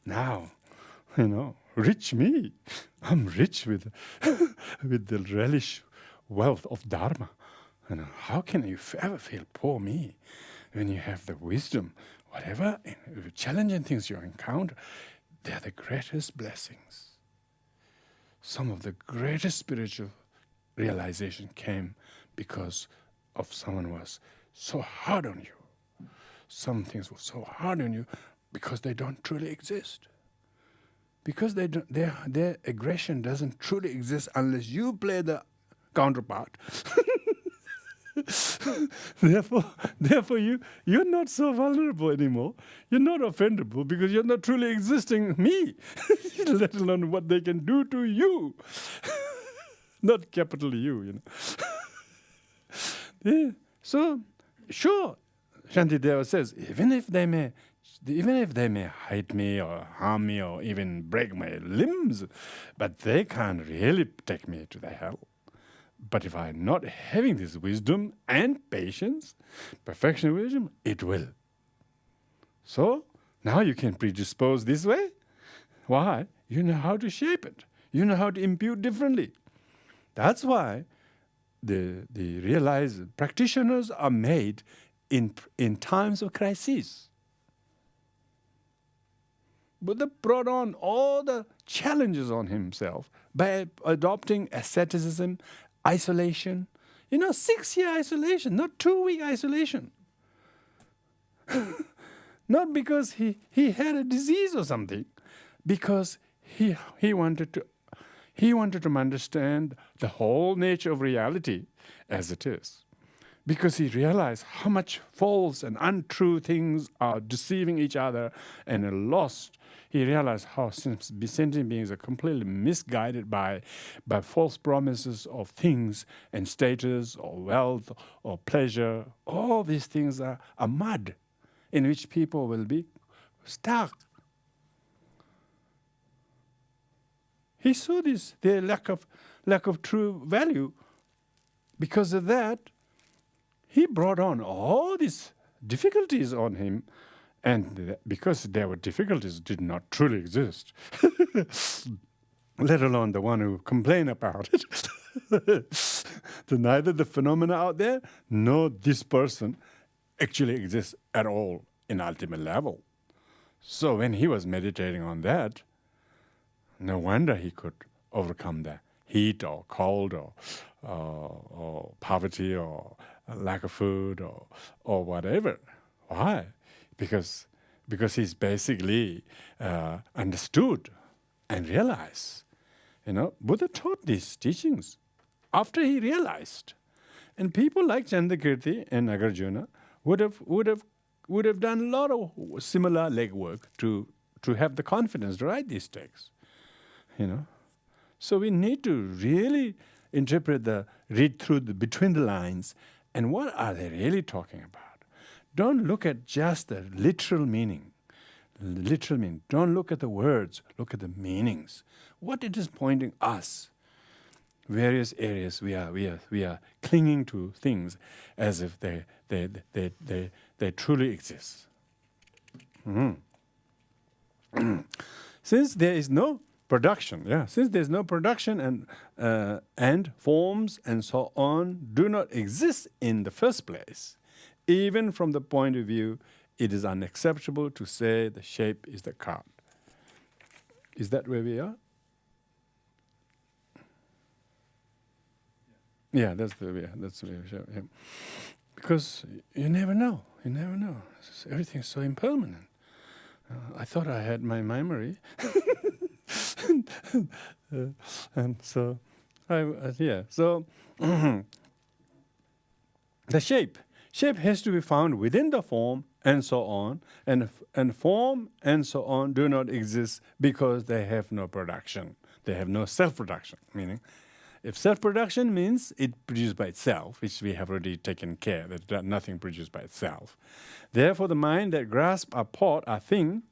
Now, rich me. I'm rich with the relish wealth of Dharma. How can you ever feel poor me? When you have the wisdom, whatever challenging things you encounter, they are the greatest blessings. Some of the greatest spiritual realization came because of someone was so hard on you. Some things were so hard on you because they don't truly exist. Because their aggression doesn't truly exist unless you play the counterpart. Therefore, you're not so vulnerable anymore. You're not offendable because you're not truly existing me, let alone what they can do to you. Not capital U, Yeah. So, sure, Shantideva says, even if they may hate me or harm me or even break my limbs, but they can't really take me to the hell. But if I'm not having this wisdom and patience, perfection wisdom, it will. So, now you can predispose this way. Why? You know how to shape it. You know how to impute differently. That's why the realized practitioners are made in times of crisis. Buddha brought on all the challenges on himself by adopting asceticism, isolation. 6-year isolation, not 2-week isolation. Not because he had a disease or something, because he wanted to understand the whole nature of reality as it is. Because he realized how much false and untrue things are deceiving each other and are lost. He realized how sentient beings are completely misguided by false promises of things and status or wealth or pleasure. All these things are mud in which people will be stuck. He saw their lack of true value. Because of that, he brought on all these difficulties on him. And because there were difficulties did not truly exist, let alone the one who complain about it. So neither the phenomena out there nor this person actually exists at all in ultimate level. So when he was meditating on that, no wonder he could overcome the heat or cold or poverty or lack of food or whatever. Why? Because he's basically understood and realized. Buddha taught these teachings after he realized. And people like Chandrakirti and Nagarjuna would have done a lot of similar legwork to have the confidence to write these texts. So we need to really read through between the lines, and what are they really talking about? Don't look at just the literal meaning. Don't look at the words. Look at the meanings. What it is pointing us. Various areas we are clinging to things as if they truly exist. Since there is no production. Yeah, since there's no production and forms and so on do not exist in the first place, even from the point of view, it is unacceptable to say the shape is the card. Is that where we are? Yeah, that's where we are. That's where we are. Yeah. Because you never know. You never know. Everything's so impermanent. I thought I had my memory. And so, so the shape has to be found within the form and so on, and form and so on do not exist because they have no production. They have no self-production, meaning if self-production means it produced by itself, which we have already taken care, that nothing produced by itself. Therefore, the mind that grasps a pot, a thing,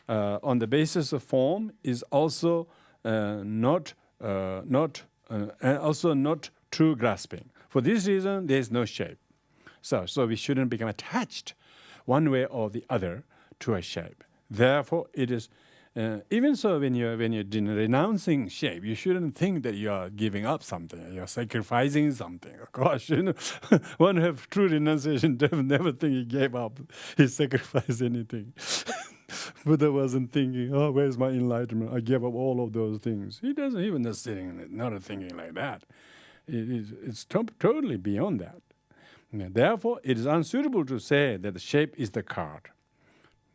on the basis of form is also not true grasping. For this reason, there is no shape. So we shouldn't become attached one way or the other to a shape. Therefore, it is even so when you're renouncing shape, you shouldn't think that you are giving up something, you're sacrificing something. Of course, one who has true renunciation never think he gave up, he sacrificed anything. Buddha wasn't thinking, oh, where's my enlightenment? I gave up all of those things. He doesn't even just sitting, not thinking like that. It's totally beyond that. Therefore, it is unsuitable to say that the shape is the card.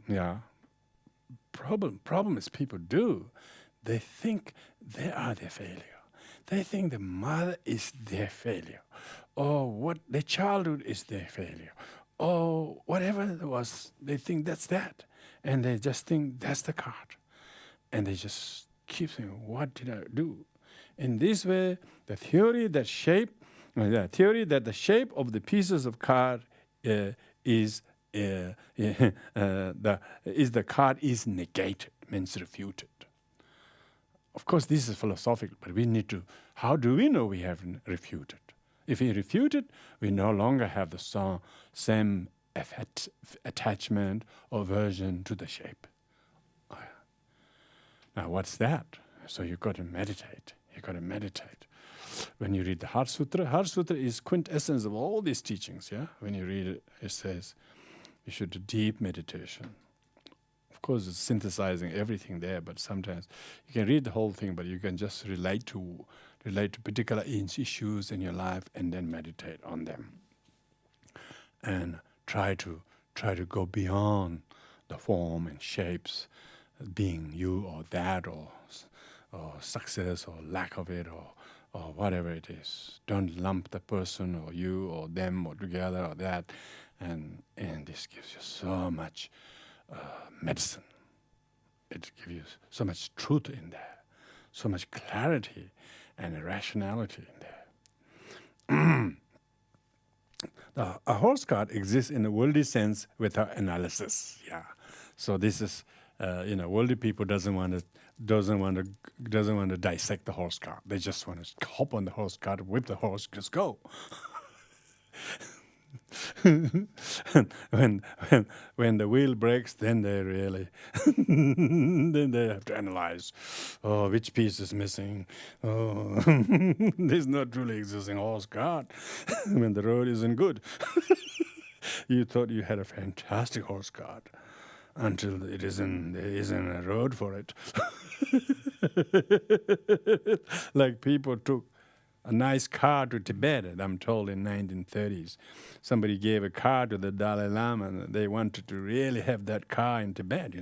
Yeah. Problem is people do. They think they are their failure. They think the mother is their failure. Or what their childhood is their failure. Or whatever it was, they think that's that. And they just think that's the card. And they just keep saying, what did I do? In this way, the theory that the shape of the pieces of card is the card is negated, means refuted. Of course, this is philosophical, but we need to. How do we know we have refuted? If we refute it, we no longer have the same attachment or aversion to the shape. Now, what's that? So you've got to meditate. You've got to meditate. When you read the Heart Sutra is quintessence of all these teachings. Yeah, when you read it, it says you should do deep meditation. Of course, it's synthesizing everything there, but sometimes you can read the whole thing, but you can just relate to particular issues in your life and then meditate on them, and try to go beyond the form and shapes, being you or that or success or lack of it or whatever it is. Don't lump the person or you or them or together or that, and this gives you so much medicine. It gives you so much truth in there, so much clarity and rationality in there. A horse card exists in a worldly sense without analysis. Yeah, so this is worldly people doesn't want to dissect the horse cart. They just want to hop on the horse cart, whip the horse, just go. when the wheel breaks, then they really then they have to analyze. Oh, which piece is missing? Oh, there's not truly existing horse cart when the road isn't good. You thought you had a fantastic horse cart until there isn't a road for it. Like people took a nice car to Tibet, I'm told, in 1930s. Somebody gave a car to the Dalai Lama, and they wanted to really have that car in Tibet,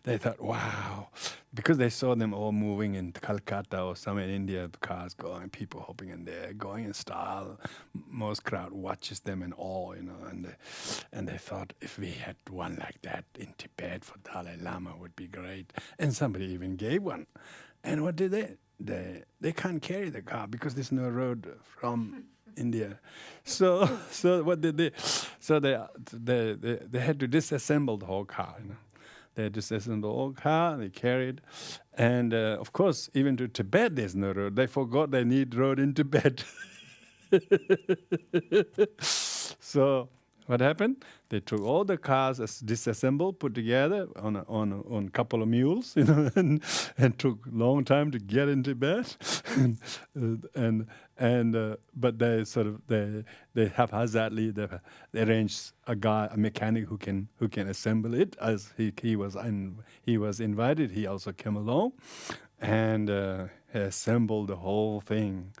They thought, wow, because they saw them all moving in Calcutta or somewhere in India, the cars going, people hopping in there, going in style. Most crowd watches them in awe, and they thought if we had one like that in Tibet for Dalai Lama would be great. And somebody even gave one. And what did they? They can't carry the car because there's no road from India. So what did they? So they had to disassemble the whole car. They disassembled the whole car. They carried, and of course, even to Tibet, there's no road. They forgot they need road in Tibet. So What happened? They took all the cars disassembled, put together on a couple of mules, and took long time to get in Tibet, but they haphazardly they arranged a mechanic who can assemble it. As he was invited, he also came along, and he assembled the whole thing.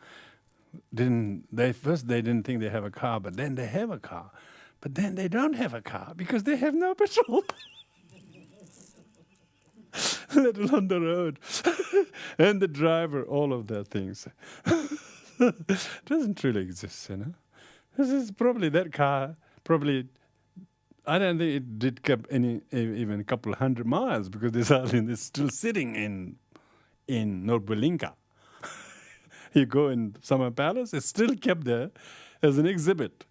First they didn't think they have a car, but then they have a car. But then they don't have a car because they have no petrol, let alone the road and the driver, all of that things. Doesn't really exist, This is probably that car, I don't think it did keep even a couple of 100 miles because it's still sitting in Norbulinka. You go in Summer Palace, it's still kept there as an exhibit.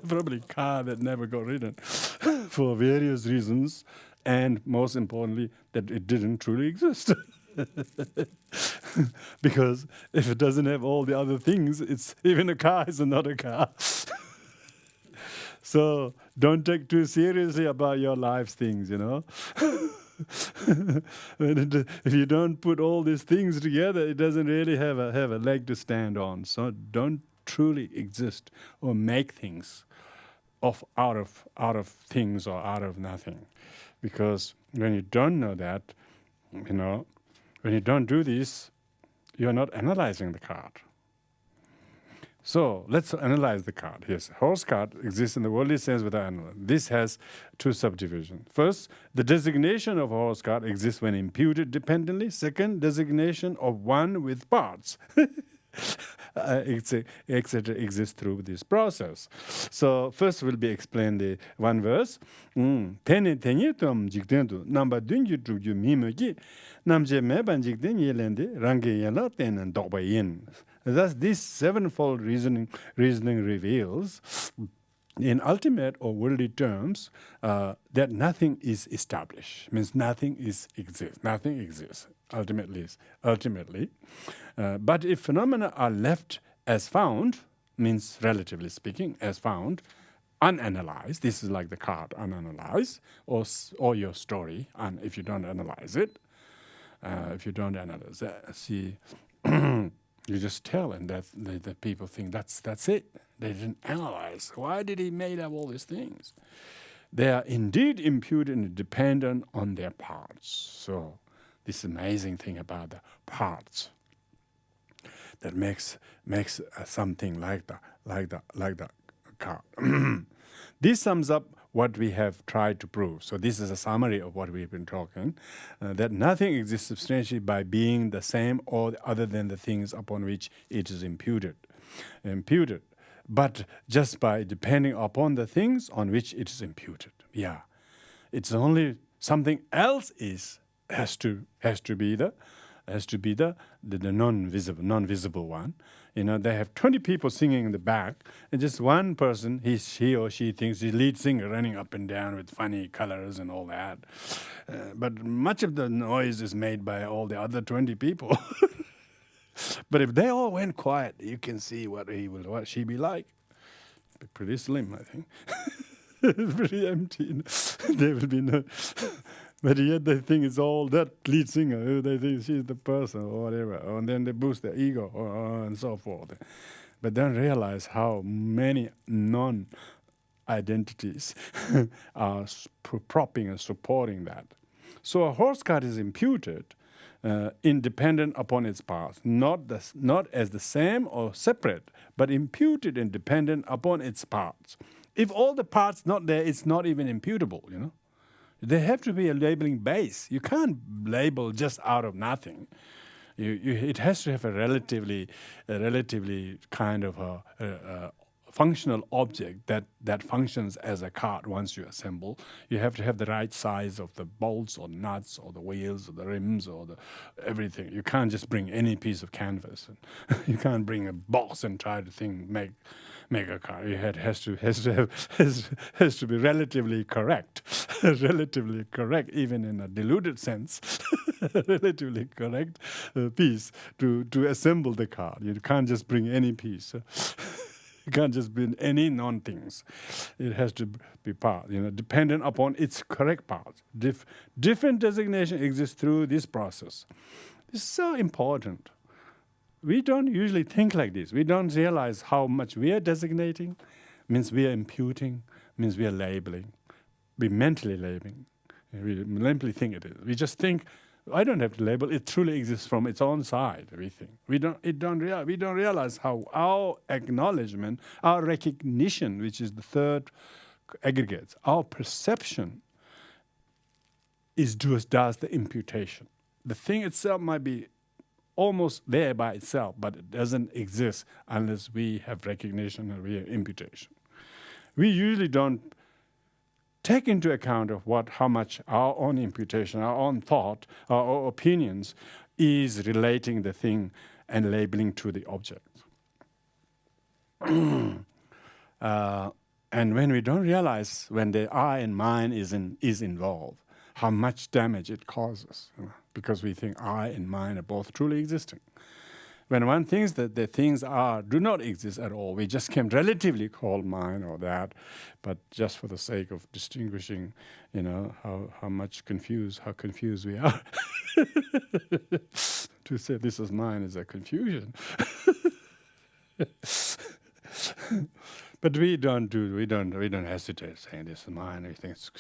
Probably a car that never got ridden for various reasons, and most importantly, that it didn't truly exist. Because if it doesn't have all the other things, even a car is not a car. So don't take too seriously about your life's things, If you don't put all these things together, it doesn't really have a leg to stand on. So don't truly exist or make things out of things or out of nothing, because when you don't know that, when you don't do this, you're not analyzing the card. So let's analyze the card. Yes, horse card exists in the worldly sense without analysis. This has two subdivisions. First, the designation of a horse card exists when imputed dependently. Second, designation of one with parts. Etc. exists through this process. So first will be explained the one verse. Tene tom jikdendu namba dunju trugju mimogi namje meban jikden yelende range yela tenen dogbayin. Thus, this sevenfold reasoning reveals, in ultimate or worldly terms, that nothing is established. Means nothing exists. Nothing exists. Ultimately. But if phenomena are left as found, means relatively speaking, as found, unanalyzed. This is like the card, unanalyzed, or your story, and if you don't analyze it, see. You just tell, and that the people think that's it. They didn't analyze. Why did he make up all these things? They are indeed imputed and dependent on their parts. So this amazing thing about the parts that makes something like the card. This sums up what we have tried to prove. So this is a summary of what we've been talking, that nothing exists substantially by being the same or other than the things upon which it is imputed, but just by depending upon the things on which it is imputed. Yeah, it's only something else has to be the non-visible one. They have 20 people singing in the back, and just one person, he or she thinks the lead singer running up and down with funny colors and all that. But much of the noise is made by all the other 20 people. But if they all went quiet, you can see what she be like. Pretty slim, I think. It's pretty empty. There will be no... But yet they think it's all that lead singer. They think she's the person or whatever. And then they boost their ego and so forth. But don't realize how many non-identities are propping and supporting that. So a horse card is imputed independent upon its parts, not as the same or separate, but imputed and dependent upon its parts. If all the parts not there, it's not even imputable, There have to be a labeling base. You can't label just out of nothing. It has to have a relatively kind of a functional object that functions as a card once you assemble. You have to have the right size of the bolts or nuts or the wheels or the rims or everything. You can't just bring any piece of canvas. You can't bring a box and try to make a car. It has to be relatively correct, relatively correct, even in a diluted sense, relatively correct piece to assemble the car. You can't just bring any piece. It can't just be any non-things. It has to be part, dependent upon its correct parts. Different designation exists through this process. It's so important. We don't usually think like this. We don't realize how much we are designating, means we are imputing, means we are labeling. We mentally labeling. We mentally think it is. We just think, I don't have to label. It truly exists from its own side. We think we don't realize how our acknowledgement, our recognition, which is the third aggregate, our perception, does the imputation. The thing itself might be almost there by itself, but it doesn't exist unless we have recognition and we have imputation. We usually don't take into account of how much our own imputation, our own thought, our opinions is relating the thing and labeling to the object. And when we don't realize, when the I and mine is involved, how much damage it causes, because we think I and mine are both truly existing. When one thinks that the things do not exist at all, we just can relatively call mine or that, but just for the sake of distinguishing, how confused we are. To say this is mine is a confusion. But we don't hesitate saying this is mine. We think it's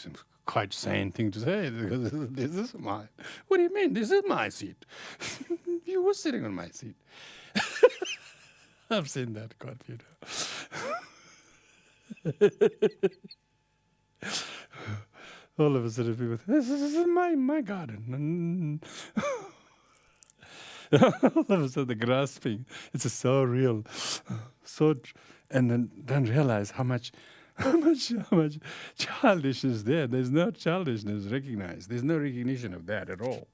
quite sane thing to say, because this is mine. What do you mean? This is my seat. You were sitting on my seat. I've seen that quite a few times. All of a sudden people say, this is my garden. All of a sudden the grasping, it's so real. And then realize how much childish is there. There's no childishness recognized. There's no recognition of that at all.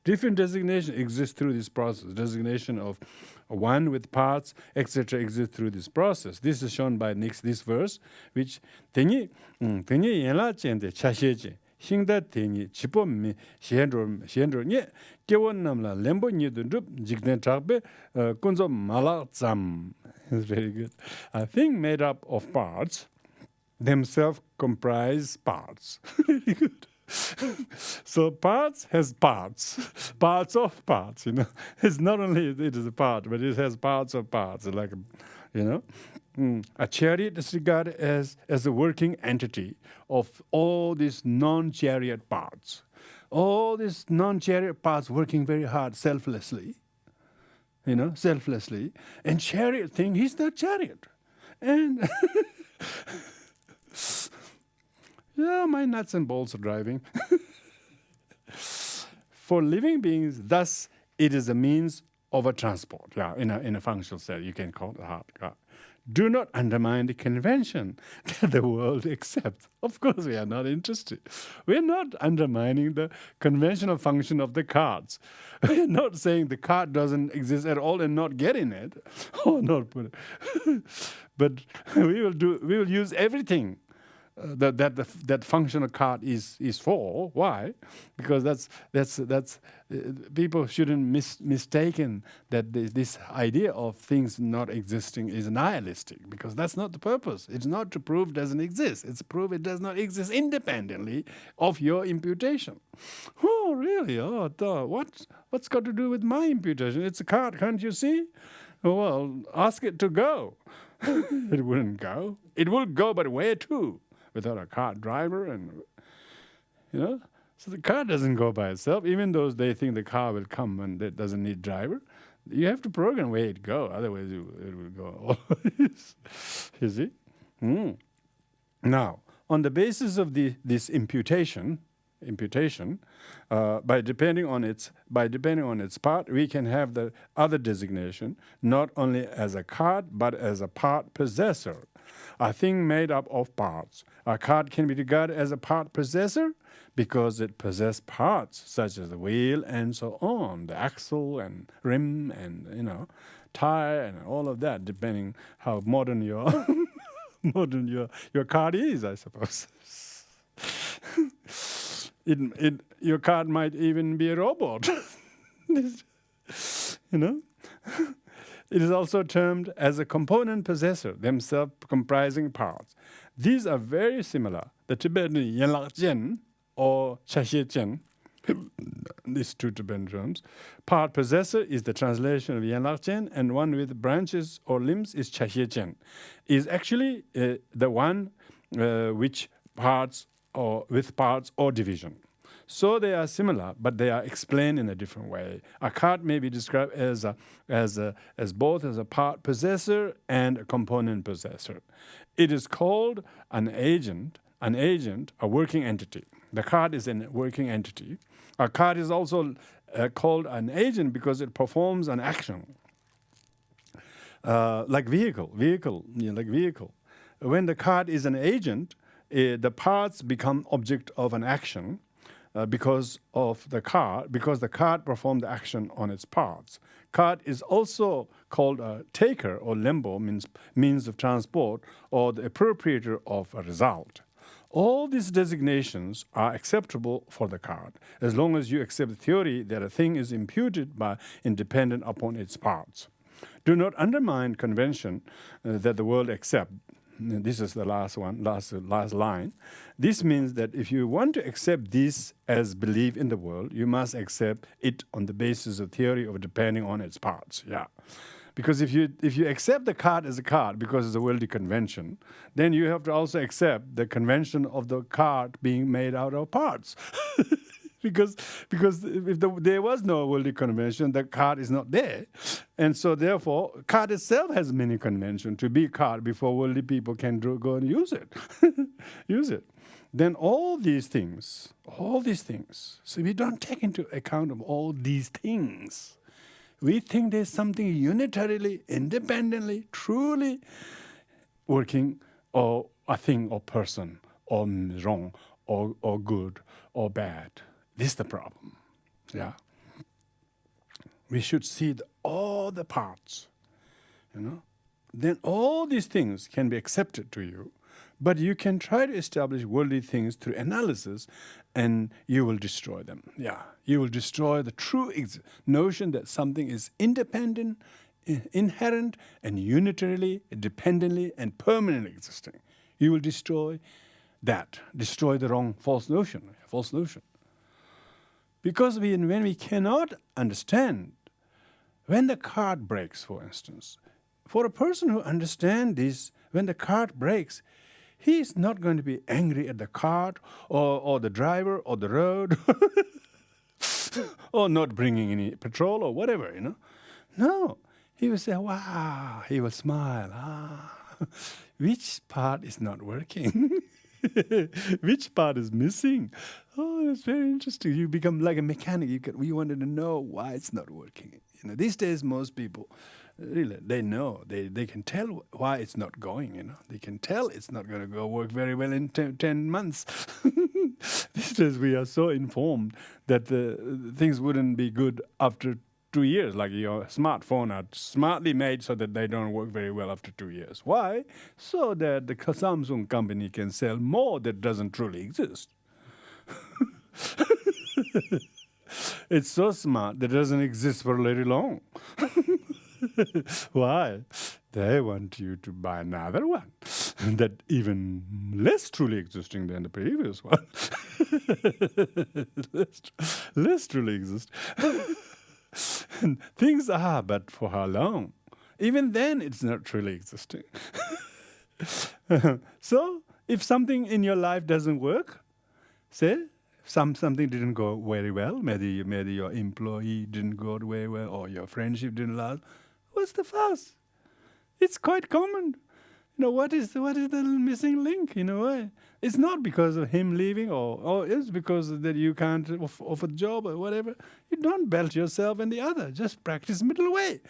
Different designation exists through this process. Designation of one with parts, etc. exists through this process. This is shown by this verse, which tenyi yenla chende chasheje. Hingda tenyi chipo mi shiendro nye kewon namla lembo nye dundup jigden chakbe kunzo mala tsam. It's very good. A thing made up of parts themselves comprise parts. Very good. So parts has parts of parts. It's not only it is a part, but it has parts of parts. Like, a chariot is regarded as a working entity of all these non-chariot parts. All these non-chariot parts working very hard, selflessly. Selflessly. And chariot thing, he's not chariot. And my nuts and bolts are driving. For living beings, thus, it is a means of a transport. Yeah, in a functional sense, you can call it heart. Do not undermine the convention that the world accepts. Of course, we are not interested. We're not undermining the conventional function of the cards. We're not saying the card doesn't exist at all and not getting it, or not put it. But we will use everything that functional card is for. Why? Because that's people shouldn't mistaken that this idea of things not existing is nihilistic, because that's not the purpose. It's not to prove it doesn't exist. It's to prove it does not exist independently of your imputation. Oh, really? Oh, what's got to do with my imputation? It's a card, can't you see? Well, ask it to go. It wouldn't go. It will go, but where to? Without a car driver, and so the car doesn't go by itself. Even though they think the car will come and it doesn't need driver, you have to program where it go. Otherwise, it will go always. You see? Now, on the basis of this imputation, by depending on its part, we can have the other designation, not only as a card but as a part possessor. A thing made up of parts. A card can be regarded as a part possessor because it possesses parts such as the wheel and so on, the axle and rim and tire and all of that, depending how modern your card is, I suppose. Your card might even be a robot. It is also termed as a component possessor, themselves comprising parts. These are very similar. The Tibetan Yenlakjen or Chashiechen, these two Tibetan terms. Part possessor is the translation of Yenlakjen, and one with branches or limbs is Chashiechen. Is actually the one which parts or with parts or division. So they are similar, but they are explained in a different way. A cart may be described as both as a part possessor and a component possessor. It is called an agent, a working entity. The cart is a working entity. A cart is also called an agent because it performs an action, like vehicle. When the cart is an agent, the parts become object of an action. Because the cart performed the action on its parts. Cart is also called a taker or lembo, means of transport, or the appropriator of a result. All these designations are acceptable for the cart, as long as you accept the theory that a thing is imputed by independent upon its parts. Do not undermine convention that the world accepts. This is the last line. This means that if you want to accept this as belief in the world, you must accept it on the basis of theory of depending on its parts. Yeah. Because if you accept the cart as a cart because it's a worldly convention, then you have to also accept the convention of the cart being made out of parts. Because if there was no worldly convention, the cart is not there. And so therefore, cart itself has many conventions to be cart before worldly people can go and use it. Use it. Then all these things, so we don't take into account of all these things. We think there's something unitarily, independently, truly working, or a thing or person, or wrong, or good, or bad. This is the problem. Yeah. We should see all the parts, Then all these things can be accepted to you, but you can try to establish worldly things through analysis, and you will destroy them. Yeah, you will destroy the true notion that something is independent, inherent, and unitarily, dependently, and permanently existing. You will destroy that. Destroy the wrong, false notion. Because when we cannot understand, when the cart breaks, for instance, for a person who understands this, when the cart breaks, he is not going to be angry at the cart or the driver or the road or not bringing any petrol or whatever, No, he will say, wow, he will smile. Which part is not working? Which part is missing? Oh, that's very interesting. You become like a mechanic. You wanted to know why it's not working. These days, most people, really, they know. They can tell why it's not going, They can tell it's not going to go work very well in 10 months. These days, we are so informed that things wouldn't be good after 2 years, like your smartphone are smartly made so that they don't work very well after 2 years. Why? So that the Samsung company can sell more that doesn't truly exist. It's so smart that it doesn't exist for very long. Why? They want you to buy another one that even less truly existing than the previous one. less truly exist. And things are, but for how long? Even then, it's not truly existing. So, if something in your life doesn't work, say something didn't go very well, maybe your employee didn't go very well, or your friendship didn't last, what's the fuss? It's quite common. What is the missing link in a way? It's not because of him leaving or it's because that you can't offer the job or whatever. You don't belt yourself in the other. Just practice middle way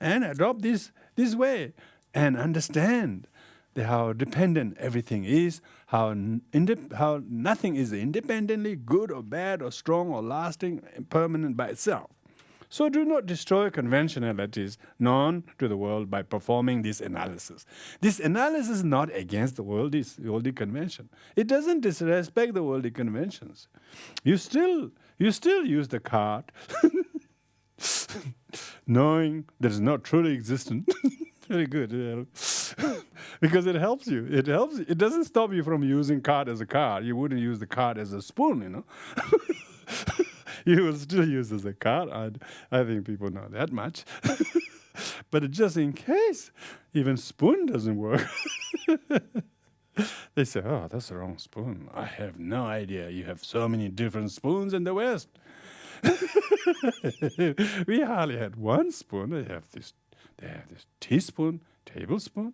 and adopt this way and understand how dependent everything is, how nothing is independently good or bad or strong or lasting and permanent by itself. So do not destroy conventionalities known to the world by performing this analysis. This analysis is not against the worldly convention. It doesn't disrespect the worldly conventions. You still use the cart. knowing that is not truly existent. Very good. Because it helps you. It helps. It doesn't stop you from using card as a card. You wouldn't use the card as a spoon, You will still use it as a card. I think people know that much. But just in case, even spoon doesn't work. They say, oh, that's the wrong spoon. I have no idea. You have so many different spoons in the West. We hardly had one spoon. They have this teaspoon, tablespoon,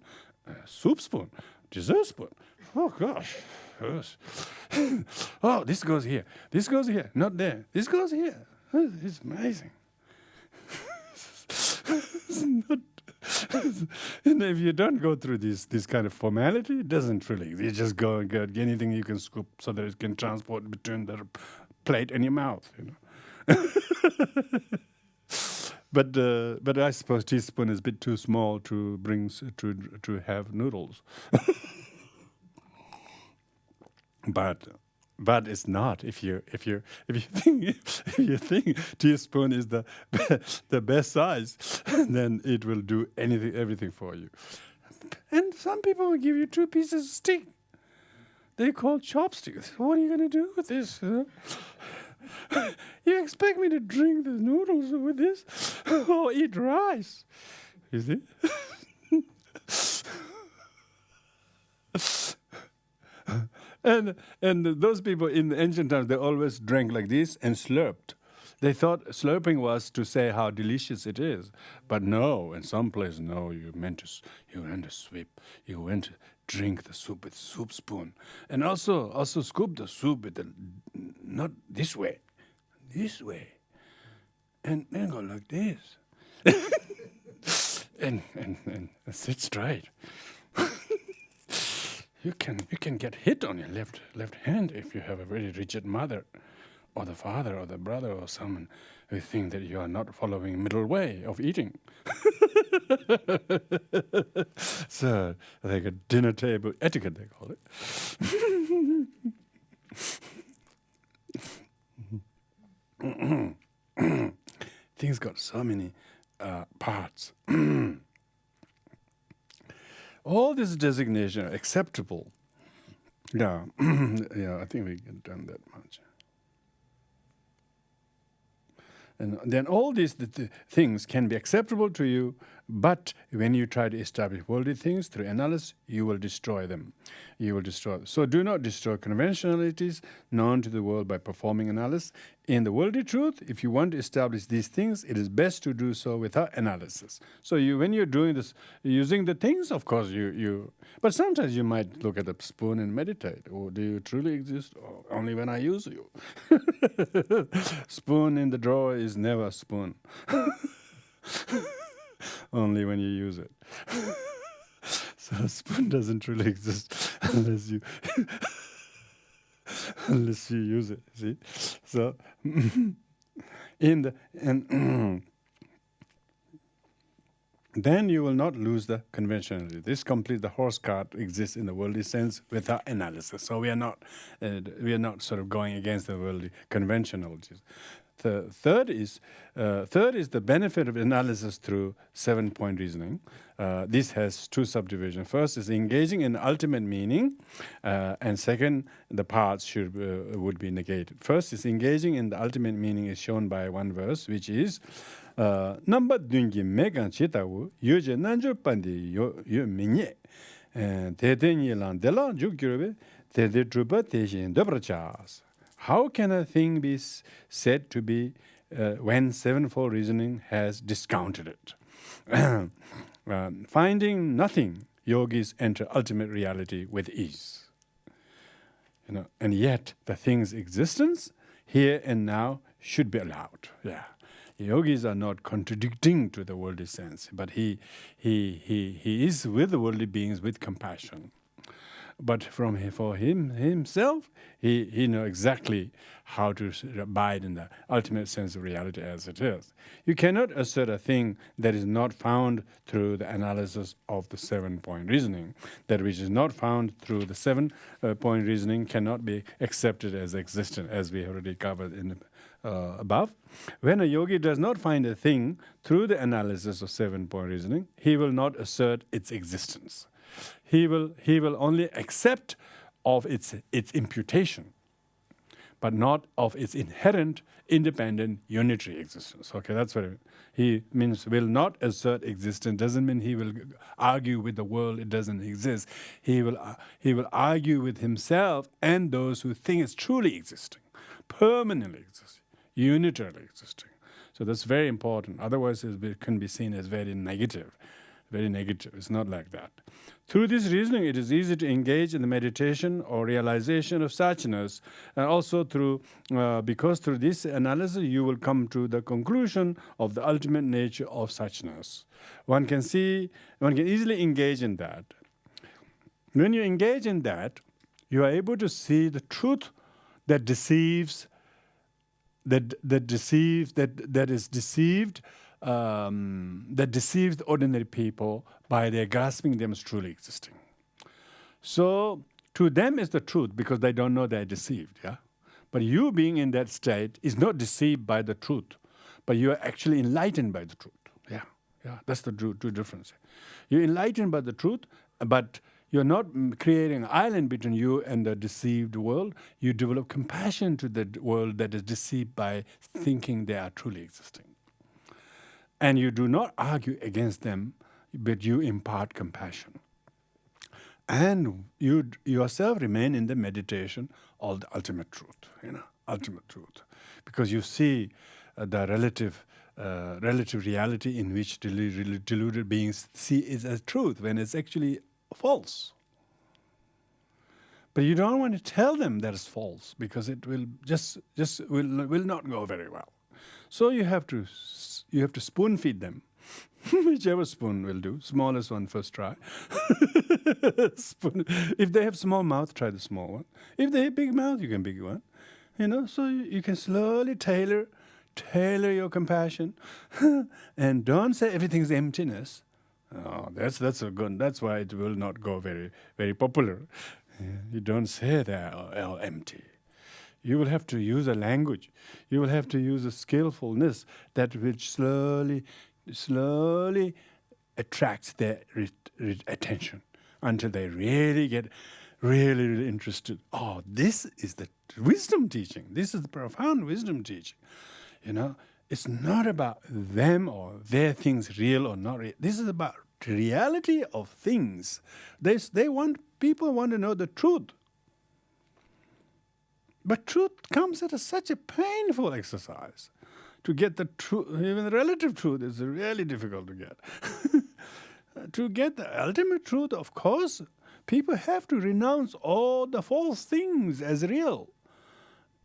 soup spoon, dessert spoon. Oh, gosh. Yes. Oh, this goes here. This goes here. Not there. This goes here. It's amazing. It's not. And if you don't go through this kind of formality, it doesn't really. You just go and get anything you can scoop so that it can transport between the plate and your mouth, But I suppose teaspoon is a bit too small to to have noodles. But it's not. If you think teaspoon is the best size, then it will do everything for you. And some people will give you 2 pieces of stick. They call chopsticks. What are you going to do with this? You expect me to drink the noodles with this, or eat rice? You see? And those people in the ancient times, they always drank like this and slurped. They thought slurping was to say how delicious it is. But no, in some places, no, you went to sweep. You went to drink the soup with soup spoon. And also scoop the soup with not this way, and then go like this. and sit straight. You can get hit on your left hand if you have a very rigid mother, or the father, or the brother, or someone who think that you are not following middle way of eating. So like a dinner table etiquette, they call it. Things got so many parts. All these designations are acceptable. Yeah, I think we get done that much. And then all these things can be acceptable to you, but when you try to establish worldly things through analysis, you will destroy them. So do not destroy conventionalities known to the world by performing analysis. In the worldly truth, if you want to establish these things, it is best to do so without analysis. So when you're doing this, using the things, of course, but sometimes you might look at the spoon and meditate. Oh, do you truly exist? Oh, only when I use you. Spoon in the drawer is never a spoon. Only when you use it. So a spoon doesn't really exist unless you use it. See, so then you will not lose the conventionality. This completes the horse cart exists in the worldly sense without analysis. So we are not sort of going against the worldly conventionalities. The third is the benefit of analysis through 7-point reasoning. This has 2 subdivisions. First is engaging in ultimate meaning, and second, the parts would be negated. First is engaging in the ultimate meaning is shown by one verse, which is number dungi megan chitawu yuje nanjo pandi yo minye tetenyi lan dela jukirbe tete trupa teshin dobrachas. How can a thing be said to be when sevenfold reasoning has discounted it? Finding nothing, yogis enter ultimate reality with ease. And yet the thing's existence here and now should be allowed. Yeah, yogis are not contradicting to the worldly sense, but he is with the worldly beings with compassion. But for himself, he knows exactly how to abide in the ultimate sense of reality as it is. You cannot assert a thing that is not found through the analysis of the 7-point reasoning. That which is not found through the 7-point reasoning cannot be accepted as existent, as we already covered in above. When a yogi does not find a thing through the analysis of 7-point reasoning, he will not assert its existence. He will only accept of its imputation, but not of its inherent, independent, unitary existence. Okay, that's what he means. Will not assert existence doesn't mean he will argue with the world it doesn't exist. He will argue with himself and those who think it's truly existing, permanently existing, unitarily existing. So that's very important. Otherwise, it can be seen as very negative. Very negative. It's not like that. Through this reasoning, it is easy to engage in the meditation or realization of sachiness, and also because through this analysis you will come to the conclusion of the ultimate nature of sachiness. One can easily engage in that. When you engage in that, you are able to see the truth that deceives, that deceives ordinary people by their grasping them as truly existing. So to them is the truth because they don't know they're deceived. Yeah, but you being in that state is not deceived by the truth, but you are actually enlightened by the truth. Yeah, that's the two differences. You're enlightened by the truth, but you're not creating an island between you and the deceived world. You develop compassion to the world that is deceived by thinking they are truly existing. And you do not argue against them, but you impart compassion. And you yourself remain in the meditation of the ultimate truth, ultimate truth. Because you see the relative reality in which deluded beings see it as truth when it's actually false. But you don't want to tell them that it's false because it will will not go very well. So you have to spoon feed them. Whichever spoon will do. Smallest one first try. Spoon. If they have small mouth, try the small one. If they have big mouth, you can big one. So you can slowly tailor your compassion, and don't say everything's emptiness. Oh, that's a good. That's why it will not go very very popular. You don't say that all empty. You will have to use a language. You will have to use a skillfulness that which slowly attracts their attention until they really get really interested. Oh, this is the wisdom teaching. This is the profound wisdom teaching. It's not about them or their things real or not real. This is about the reality of things. People want to know the truth. But truth comes at such a painful exercise. To get the truth, even the relative truth is really difficult to get. To get the ultimate truth, of course, people have to renounce all the false things as real.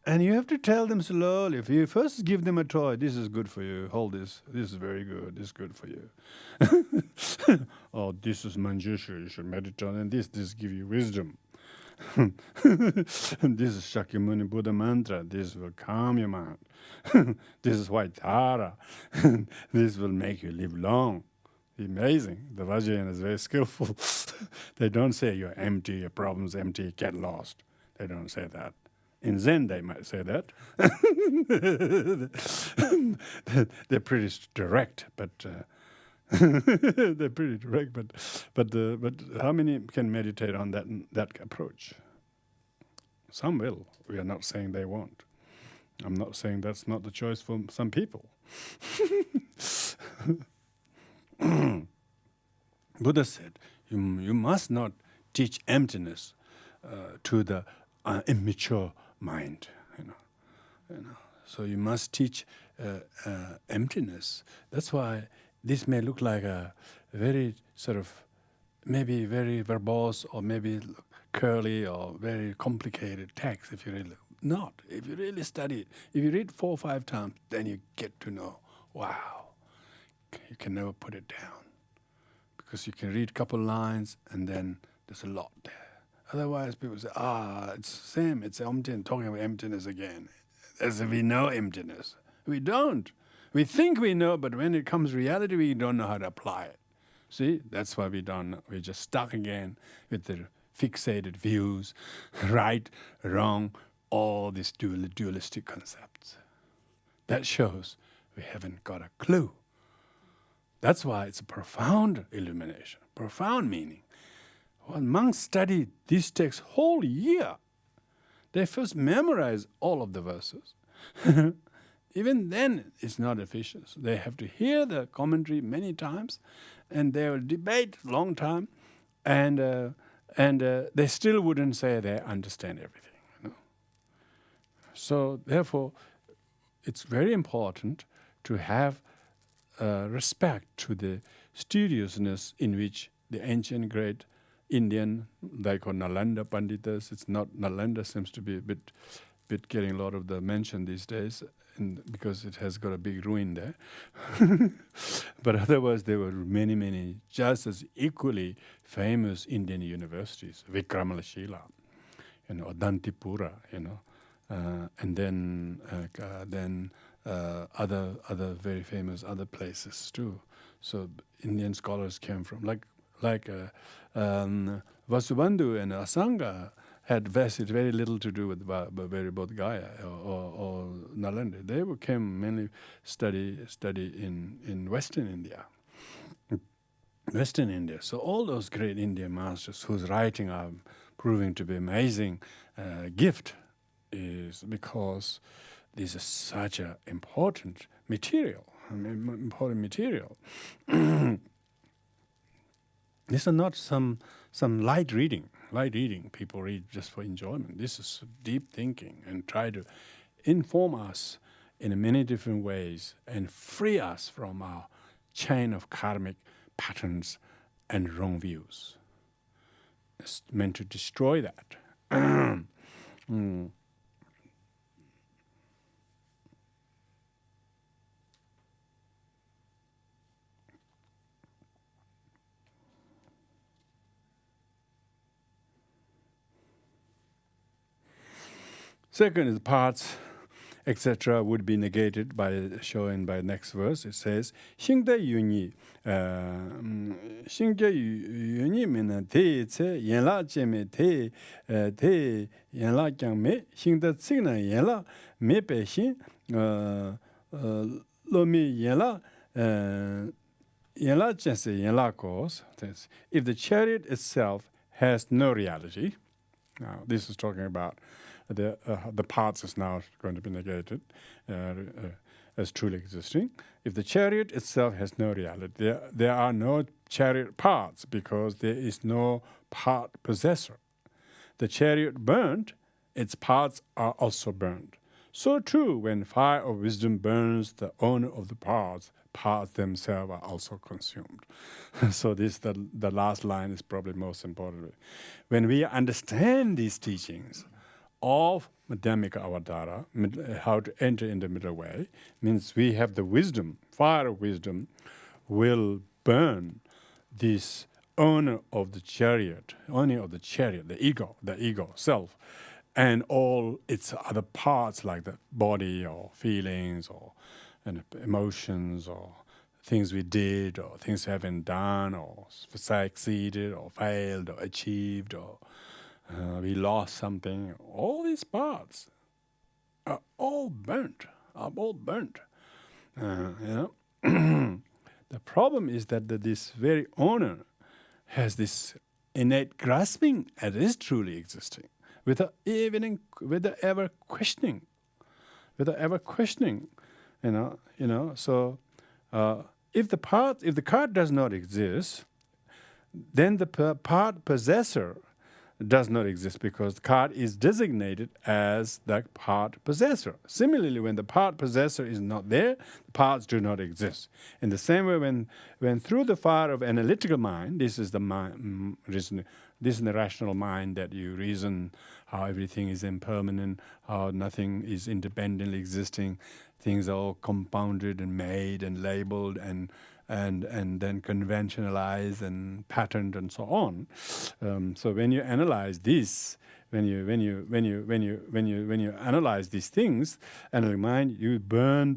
And you have to tell them slowly. If you first give them a toy, this is good for you, hold this, this is very good, this is good for you. Oh, this is manjusha, you should meditate on this give you wisdom. This is Shakyamuni Buddha mantra, this will calm your mind. This is white Tara, this will make you live long. Amazing. The Vajrayana is very skillful. They don't say you're empty, your problem's empty, get lost. They don't say that. In Zen, they might say that. They're pretty direct, but but how many can meditate on that approach? Some will. We are not saying they won't. I'm not saying that's not the choice for some people. Buddha said, you must not teach emptiness to the immature mind. So you must teach emptiness. That's why this may look like a very sort of maybe very verbose or maybe curly or very complicated text if you really study it. If you read 4 or 5 times, then you get to know, wow, you can never put it down. Because you can read a couple lines and then there's a lot there. Otherwise people say, it's the same, it's empty, talking about emptiness again. As if we know emptiness. We don't. We think we know, but when it comes reality, we don't know how to apply it. See, that's why we don't know. We're just stuck again with the fixated views, right, wrong, all these dualistic concepts. That shows we haven't got a clue. That's why it's a profound illumination, profound meaning. When monks study these texts whole year, they first memorize all of the verses. Even then, it's not efficient. They have to hear the commentary many times, and they will debate a long time, and they still wouldn't say they understand everything. You know? So therefore, it's very important to have respect to the studiousness in which the ancient great Indian, they call Nalanda Panditas. It's not Nalanda, seems to be a bit getting a lot of the mention these days, because it has got a big ruin there. But otherwise, there were many, just as equally famous Indian universities, Vikramalashila, Dantipura, and then other very famous other places too. So Indian scholars came from like Vasubandhu and Asanga had very little to do with Bodh Gaya or Nalanda. They came mainly study in Western India. So all those great Indian masters whose writing are proving to be amazing gift is because this is such an important material. These are not some light reading. People read just for enjoyment. This is deep thinking and try to inform us in many different ways and free us from our chain of karmic patterns and wrong views. It's meant to destroy that. Second is parts, etc., would be negated by shown by next verse. It says, "Shingda yuni, shingda yuni mena te tse yenla cheme te yenla kyang me shingda tsigna yenla me pe shin lomi yenla chense yenla cause." If the chariot itself has no reality, now this is talking about the parts is now going to be negated as truly existing. If the chariot itself has no reality, there are no chariot parts because there is no part possessor. The chariot burnt, its parts are also burnt. So too, when fire of wisdom burns the owner of the parts themselves are also consumed. So the last line is probably most important. When we understand these teachings of Madhyamika Avatara, how to enter in the middle way, means we have the wisdom, fire of wisdom will burn this owner of the chariot, the ego, self, and all its other parts like the body or feelings or emotions or things we did or things we haven't done or succeeded or failed or achieved or we lost something. All these parts are all burnt. The problem is that this very owner has this innate grasping at is truly existing, without ever questioning. So if the card does not exist, then the part possessor does not exist because the card is designated as the part possessor. Similarly, when the part possessor is not there, the parts do not exist. In the same way, when through the fire of analytical mind, this is the mind, this is the rational mind that you reason how everything is impermanent, how nothing is independently existing, things are all compounded and made and labeled and then conventionalized and patterned and so on. So when you analyze this, when you analyze these things, analytic mind, you burn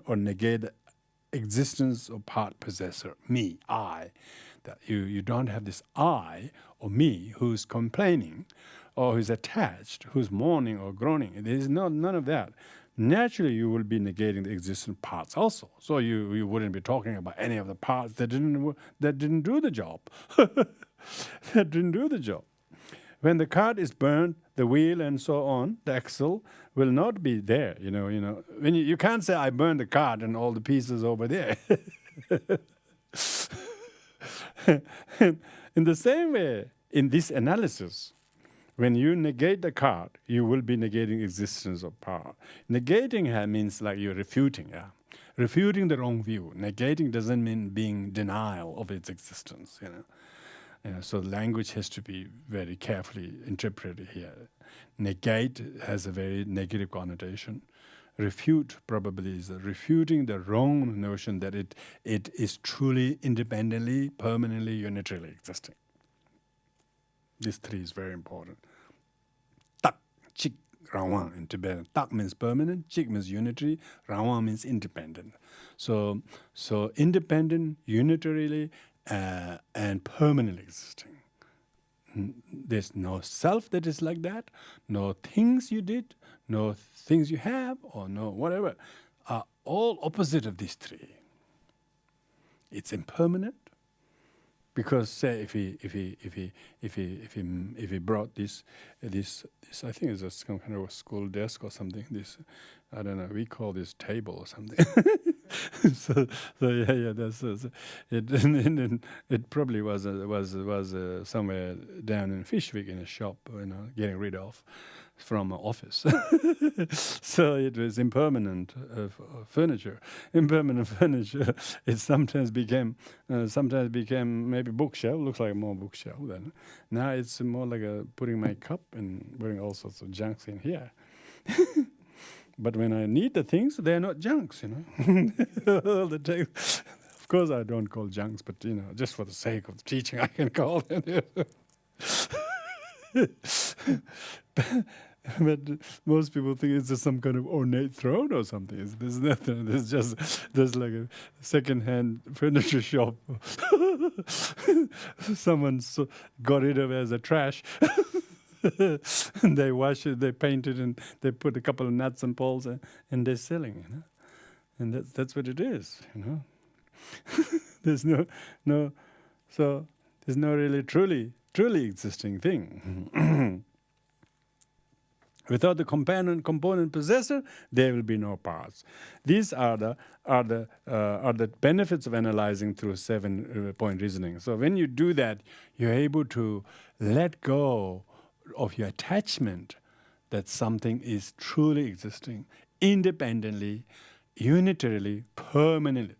or negate the existence of part possessor, me, I. That you don't have this I or me who's complaining or who's attached, who's mourning or groaning. There is none of that. naturally you will be negating the existing parts also. So you wouldn't be talking about any of the parts that didn't do the job. That didn't do the job. When the cart is burned, the wheel and so on, the axle will not be there. When you can't say I burned the cart and all the pieces over there. In the same way, in this analysis, when you negate the cart, you will be negating existence of part. Negating means like you're refuting. Yeah? Refuting the wrong view. Negating doesn't mean being denial of its existence. So language has to be very carefully interpreted here. Negate has a very negative connotation. Refute probably is refuting the wrong notion that it is truly independently, permanently, unitarily existing. These three is very important. Tak, chik, rawan in Tibetan. Tak means permanent, chik means unitary, rawan means independent. So independent, unitarily, and permanently existing. There's no self that is like that, no things you did, no things you have, or no whatever, are all opposite of these three. It's impermanent, because say if he brought this I think it's some kind of a school desk or something. This, I don't know, we call this table or something. so yeah, that's it. Probably was somewhere down in Fishwick in a shop, getting rid of from an office. So it was impermanent furniture. Impermanent furniture. It sometimes became maybe bookshelf. Looks like more bookshelf then. Now it's more like putting my cup and putting all sorts of junks in here. But when I need the things, they're not junks, All the of course, I don't call junks, but just for the sake of the teaching, I can call them. But most people think it's just some kind of ornate throne or something. There's nothing. There's like a second-hand furniture shop. Someone got rid of it as a trash. And they wash it, they paint it, and they put a couple of nuts and bolts, and they're selling. And that's what it is. There's no, so there's no really truly existing thing. Without the component possessor, there will be no parts. These are the benefits of analyzing through 7-point reasoning. So when you do that, you're able to let go of your attachment that something is truly existing, independently, unitarily, permanently.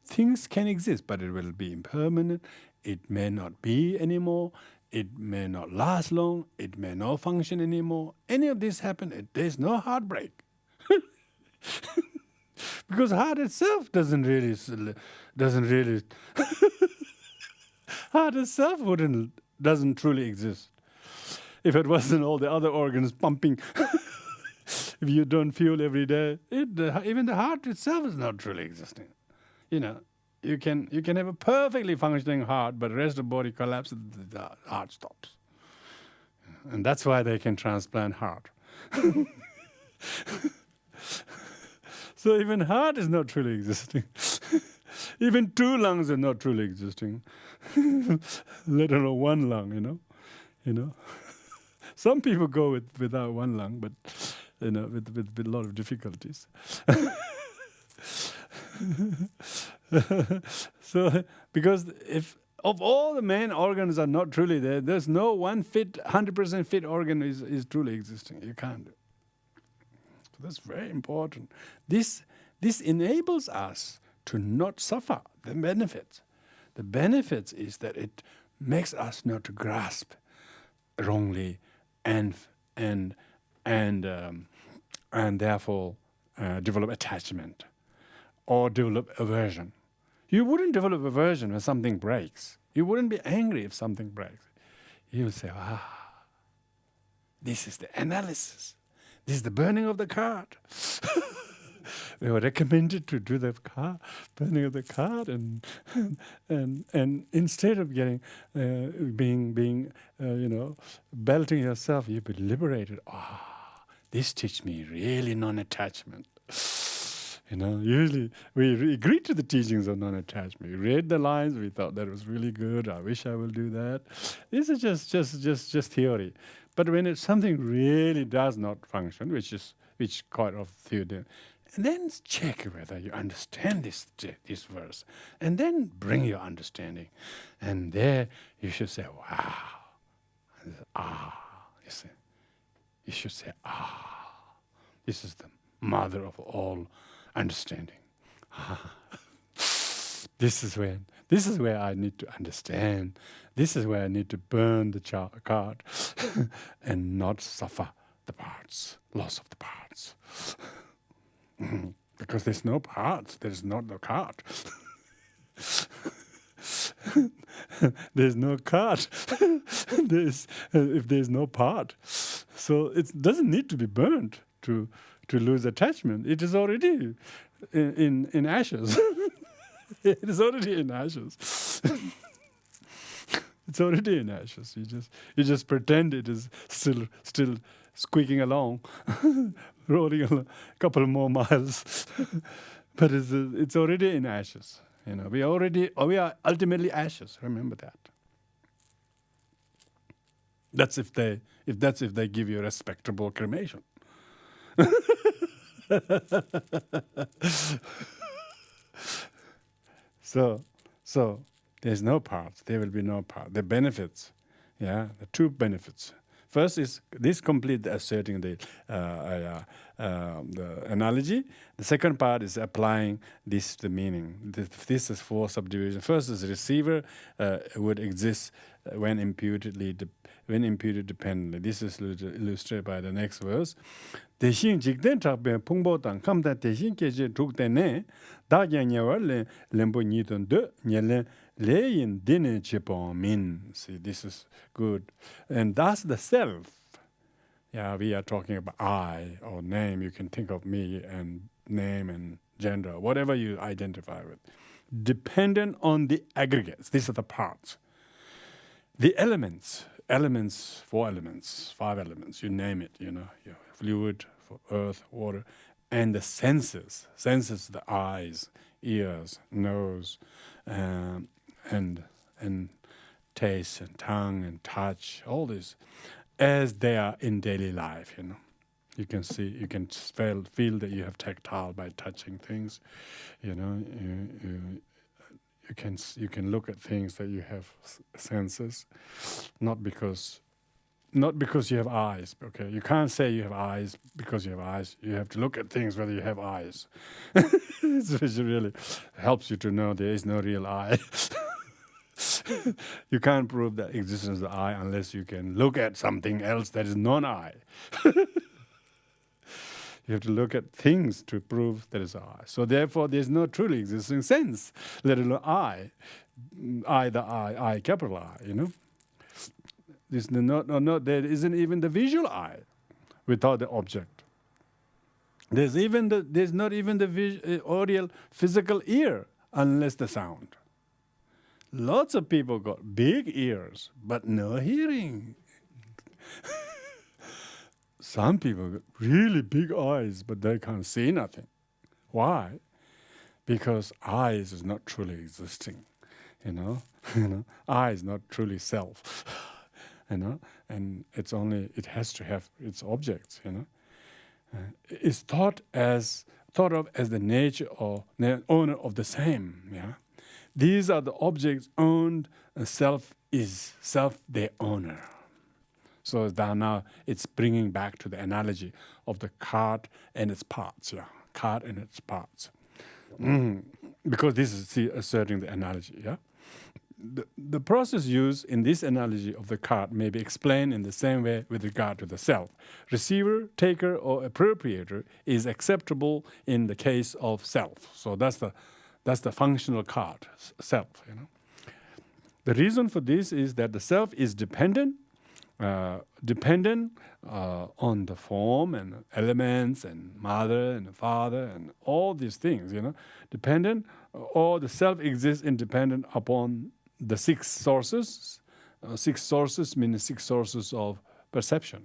Things can exist, but it will be impermanent. It may not be anymore. It may not last long. It may not function anymore. Any of this happen, there's no heartbreak. Because heart itself doesn't really heart itself doesn't truly exist. If it wasn't all the other organs pumping, if you don't feel every day, even the heart itself is not truly existing. You can have a perfectly functioning heart, but the rest of the body collapses, the heart stops. And that's why they can transplant heart. So even heart is not truly existing. Even 2 lungs are not truly existing. Let alone 1 lung, Some people go without 1 lung, but with a lot of difficulties. So, because if of all the main organs are not truly there, there's no one 100% fit organ is truly existing. You can't do it. So that's very important. This enables us to not suffer the benefits. The benefits is that it makes us not to grasp wrongly and therefore develop attachment or develop aversion. You wouldn't develop aversion when something breaks. You wouldn't be angry if something breaks. You would say, this is the analysis. This is the burning of the cart. We were recommended to do the burning of the cart, and instead of getting belting yourself, you've been liberated. this teach me really non-attachment. Usually we agree to the teachings of non-attachment. We read the lines, we thought that was really good. I wish I will do that. This is just theory. But when it's something really does not function, which quite often theory do, and then check whether you understand this verse, and then bring your understanding, and there you should say, wow, you see, you should say, this is the mother of all understanding. This is where I need to understand. This is where I need to burn the card and not suffer the parts, loss of the parts. Because there's no parts, there's not the card. There's no card. If there's no part. So it doesn't need to be burned to lose attachment. It is already in ashes. It is already in ashes. It's already in ashes. You just pretend it is still squeaking along, rolling a couple more miles, but it's already in ashes. We are ultimately ashes. Remember that. That's if they give you a respectable cremation. So there's no parts. There will be no part. The benefits, the two benefits. First is this complete asserting the analogy. The second part is applying this to the meaning. This is four subdivisions. First is receiver would exist when imputed dependently. This is illustrated by the next verse. 대신 직된 작배 풍보당 감다 대신 계제 죽대네 다견여월 렘보니던데 녀레 레인 디네 치포민. See, this is good. And that's the self. Yeah, we are talking about I or name. You can think of me and name and gender, whatever you identify with. Dependent on the aggregates. These are the parts. The elements, 4 elements, 5 elements, you name it, your fluid, for earth, water, and the senses, the eyes, ears, nose, and taste and tongue and touch, all this, as they are in daily life, You can see, you can feel that you have tactile by touching things, You can look at things that you have senses, not because you have eyes. Okay, you can't say you have eyes because you have eyes. You have to look at things whether you have eyes. Which really helps you to know there is no real eye. You can't prove the existence of the eye unless you can look at something else that is non-eye. You have to look at things to prove there is an eye. So therefore, there's no truly existing sense, let alone I, capital I, there isn't even the visual eye without the object. There's not even the audio physical ear unless the sound. Lots of people got big ears, but no hearing. Some people got really big eyes, but they can't see nothing. Why? Because eyes is not truly existing, Eye is not truly self, and it has to have its objects, It's thought of as the nature or the owner of the same, These are the objects owned, and self is their owner. So now it's bringing back to the analogy of the cart and its parts, cart and its parts. Because this is asserting the analogy, The process used in this analogy of the cart may be explained in the same way with regard to the self. Receiver, taker, or appropriator is acceptable in the case of self. So that's the functional cart, self, The reason for this is that the self is dependent on the form and elements and mother and father and all these things, Dependent, or the self exists independent upon the 6 sources. 6 sources mean 6 sources of perception,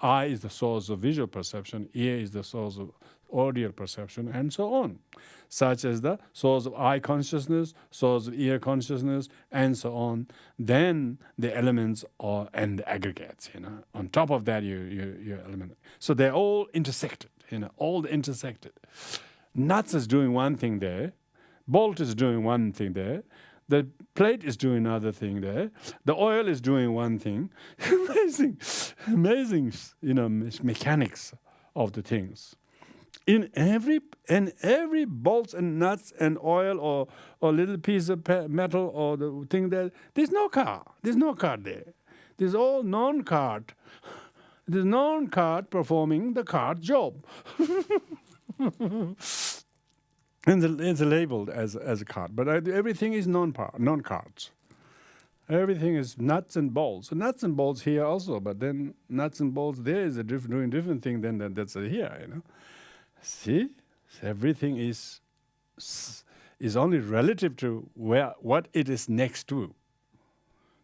eye is the source of visual perception, ear is the source of audio perception, and so on, such as the source of eye consciousness, source of ear consciousness, and so on. Then the elements are and the aggregates. On top of that, you element. So they're all intersected. All intersected. Nuts is doing one thing there, bolt is doing one thing there, the plate is doing another thing there, the oil is doing one thing. amazing, mechanics of the things. In every bolts and nuts and oil or little piece of metal or the thing there, there's no car. There's no card there. There's all non-card. There's non-card performing the card job. And it's labeled as a card, but everything is non-cards. Everything is nuts and bolts. So nuts and bolts here also, but then nuts and bolts there is doing different thing than that's here. See, everything is only relative to what it is next to,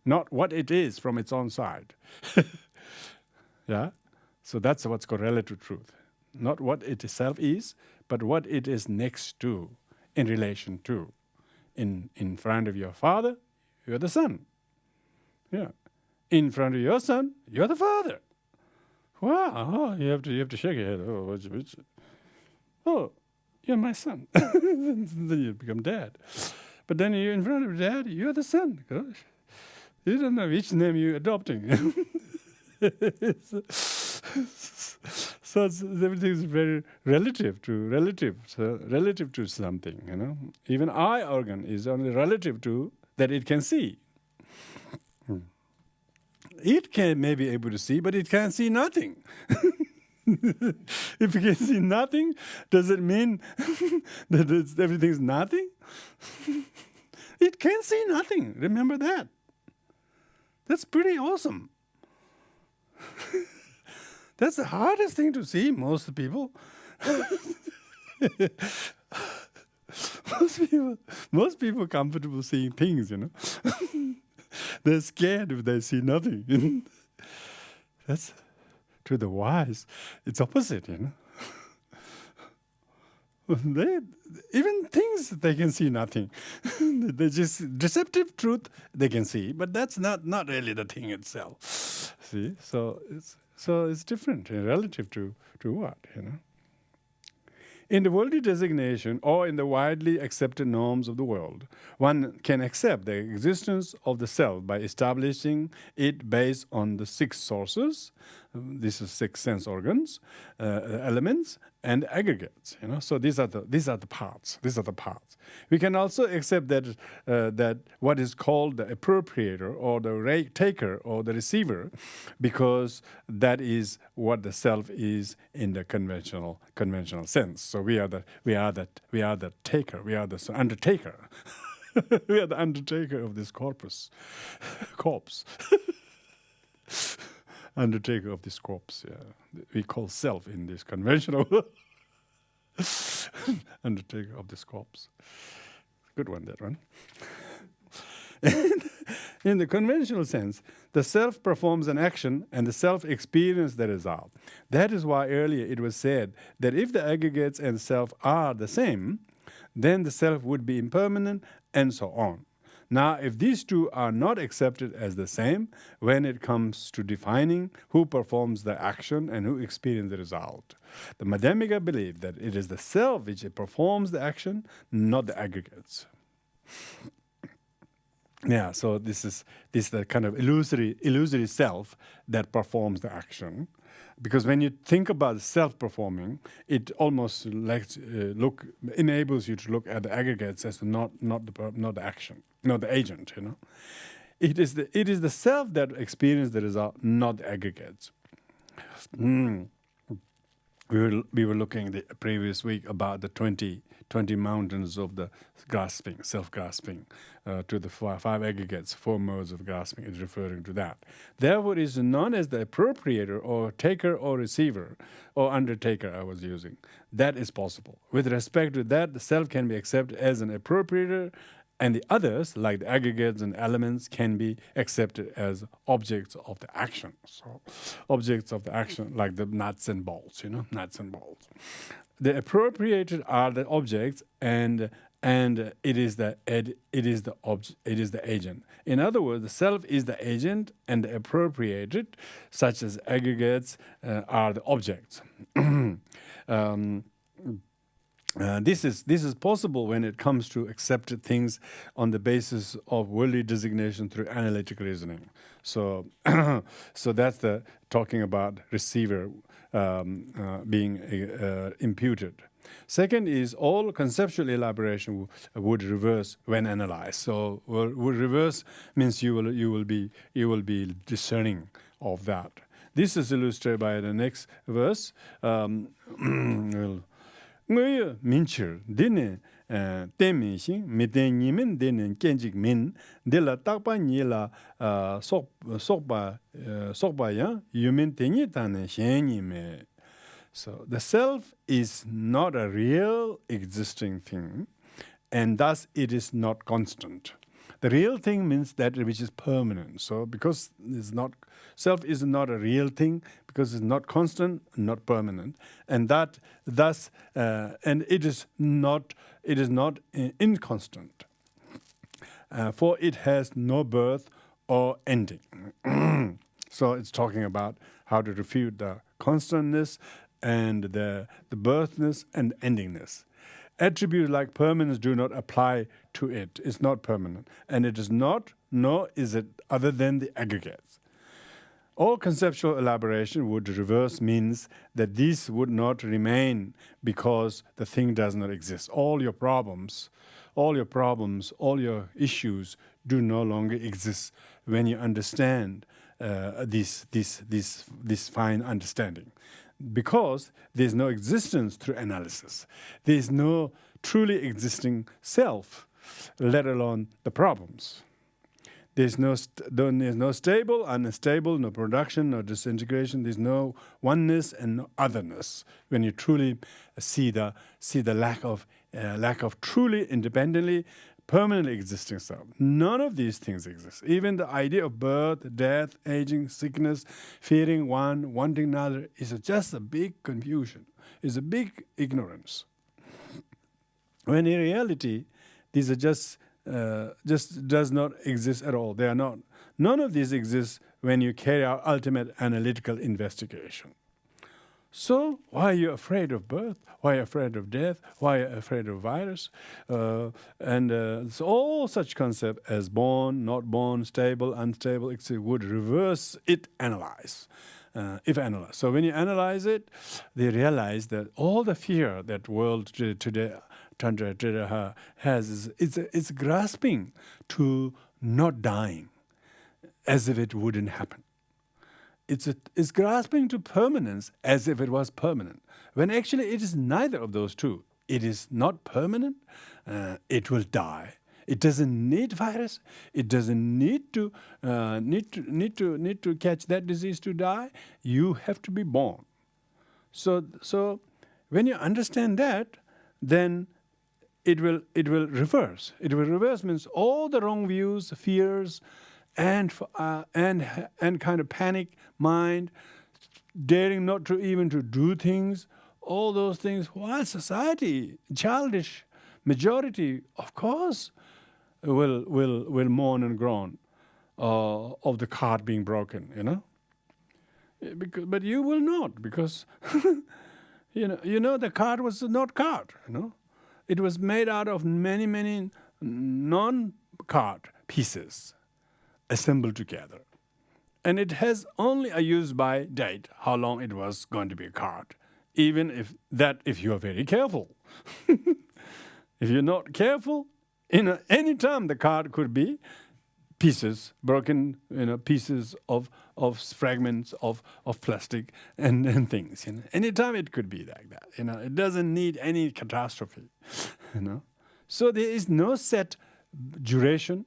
not what it is from its own side. Yeah, so that's what's called relative truth. Not what it itself is, but what it is next to, in relation to. In front of your father, you're the son. Yeah, in front of your son, you're the father. Wow, you have to shake your head. Oh, you're my son. Then you become dad. But then you're in front of dad, you're the son. Gosh, you don't know which name you're adopting. So everything is very relative to something. Even eye organ is only relative to that it can see. It may be able to see, but it can't see nothing. If it can see nothing, does it mean that everything is nothing? It can see nothing. Remember that. That's pretty awesome. That's the hardest thing to see, most people. Most people are comfortable seeing things, They're scared if they see nothing. That's to the wise. It's opposite, Even things they can see nothing. They just deceptive truth they can see, but that's not really the thing itself. See, so it's different relative to what, In the worldly designation or in the widely accepted norms of the world, one can accept the existence of the self by establishing it based on the six sources. These are six sense organs, elements, and aggregates. So these are the parts. These are the parts. We can also accept that what is called the appropriator or the taker or the receiver, because that is what the self is in the conventional sense. So we are the taker. We are the undertaker. We are the undertaker of this corpse. Undertaker of this corpse, yeah. We call self in this conventional undertaker of this corpse. Good one, that one. In the conventional sense, the self performs an action and the self experiences the result. That is why earlier it was said that if the aggregates and self are the same, then the self would be impermanent, and so on. Now, if these two are not accepted as the same, when it comes to defining who performs the action and who experiences the result, the Madhyamika believe that it is the self which performs the action, not the aggregates. Yeah, so this is the kind of illusory self that performs the action. Because when you think about self-performing, it almost enables you to look at the aggregates as not the action, not the agent. It is the self that experiences the result, not the aggregates. We were looking the previous week about the 20 mountains of the grasping, self-grasping, to the five aggregates, 4 modes of grasping is referring to that. Therefore, it is known as the appropriator or taker or receiver or undertaker I was using. That is possible. With respect to that, the self can be accepted as an appropriator And the others, like the aggregates and elements, can be accepted as objects of the action. So, objects of the action, like the nuts and bolts, nuts and bolts. The appropriated are the objects, and it is the agent. In other words, the self is the agent, and the appropriated, such as aggregates, are the objects. This is possible when it comes to accepted things on the basis of worldly designation through analytic reasoning. So, so that's the talking about receiver being imputed. Second is all conceptual elaboration would reverse when analyzed. So, would reverse means you will be discerning of that. This is illustrated by the next verse. Ngöye minchir dine temin shin miten yimin dine kenjik min dila takpa nyila sokpa ya yumin tenyi tane shenyi me. So the self is not a real existing thing, and thus it is not constant. The real thing means that which is permanent. So because self is not a real thing, because it's not constant, not permanent, and that thus and it is not inconstant. For it has no birth or ending. So it's talking about how to refute the constantness and the birthness and endingness. Attributes like permanence do not apply to it. It's not permanent. And it is not, nor is it other than the aggregates. All conceptual elaboration would reverse means that these would not remain because the thing does not exist. All your problems, all your issues do no longer exist when you understand this fine understanding. Because there's no existence through analysis. There's no truly existing self, let alone the problems. There's no stable, unstable, no production, no disintegration. There's no oneness and no otherness. When you truly see the lack of truly independently, permanently existing self. None of these things exist. Even the idea of birth, death, aging, sickness, fearing one, wanting another is just a big confusion. Is a big ignorance. When in reality, these are just does not exist at all. They are not. None of these exists when you carry out ultimate analytical investigation. So why are you afraid of birth? Why are you afraid of death? Why are you afraid of virus? So all such concepts as born, not born, stable, unstable, etc. would reverse it analyze. If analyzed. So when you analyze it, they realize that all the fear that world today Chandrakirti has is grasping to not dying as if it wouldn't happen. It's grasping to permanence as if it was permanent, when actually it is neither of those two. It is not permanent. It will die. It doesn't need virus. It doesn't need to catch that disease to die. You have to be born. So when you understand that, then it will reverse. It will reverse means all the wrong views, fears, and kind of panic mind, daring not to even to do things, all those things. Why society, childish majority, of course, will mourn and groan of the cart being broken, but you will not, because the cart was not cart, It was made out of many non-cart pieces assembled together. And it has only a use-by date, how long it was going to be a cart, even if you are very careful. If you're not careful, any time the cart could be pieces, broken, pieces of fragments of plastic and things. Anytime it could be like that. It doesn't need any catastrophe. So there is no set duration,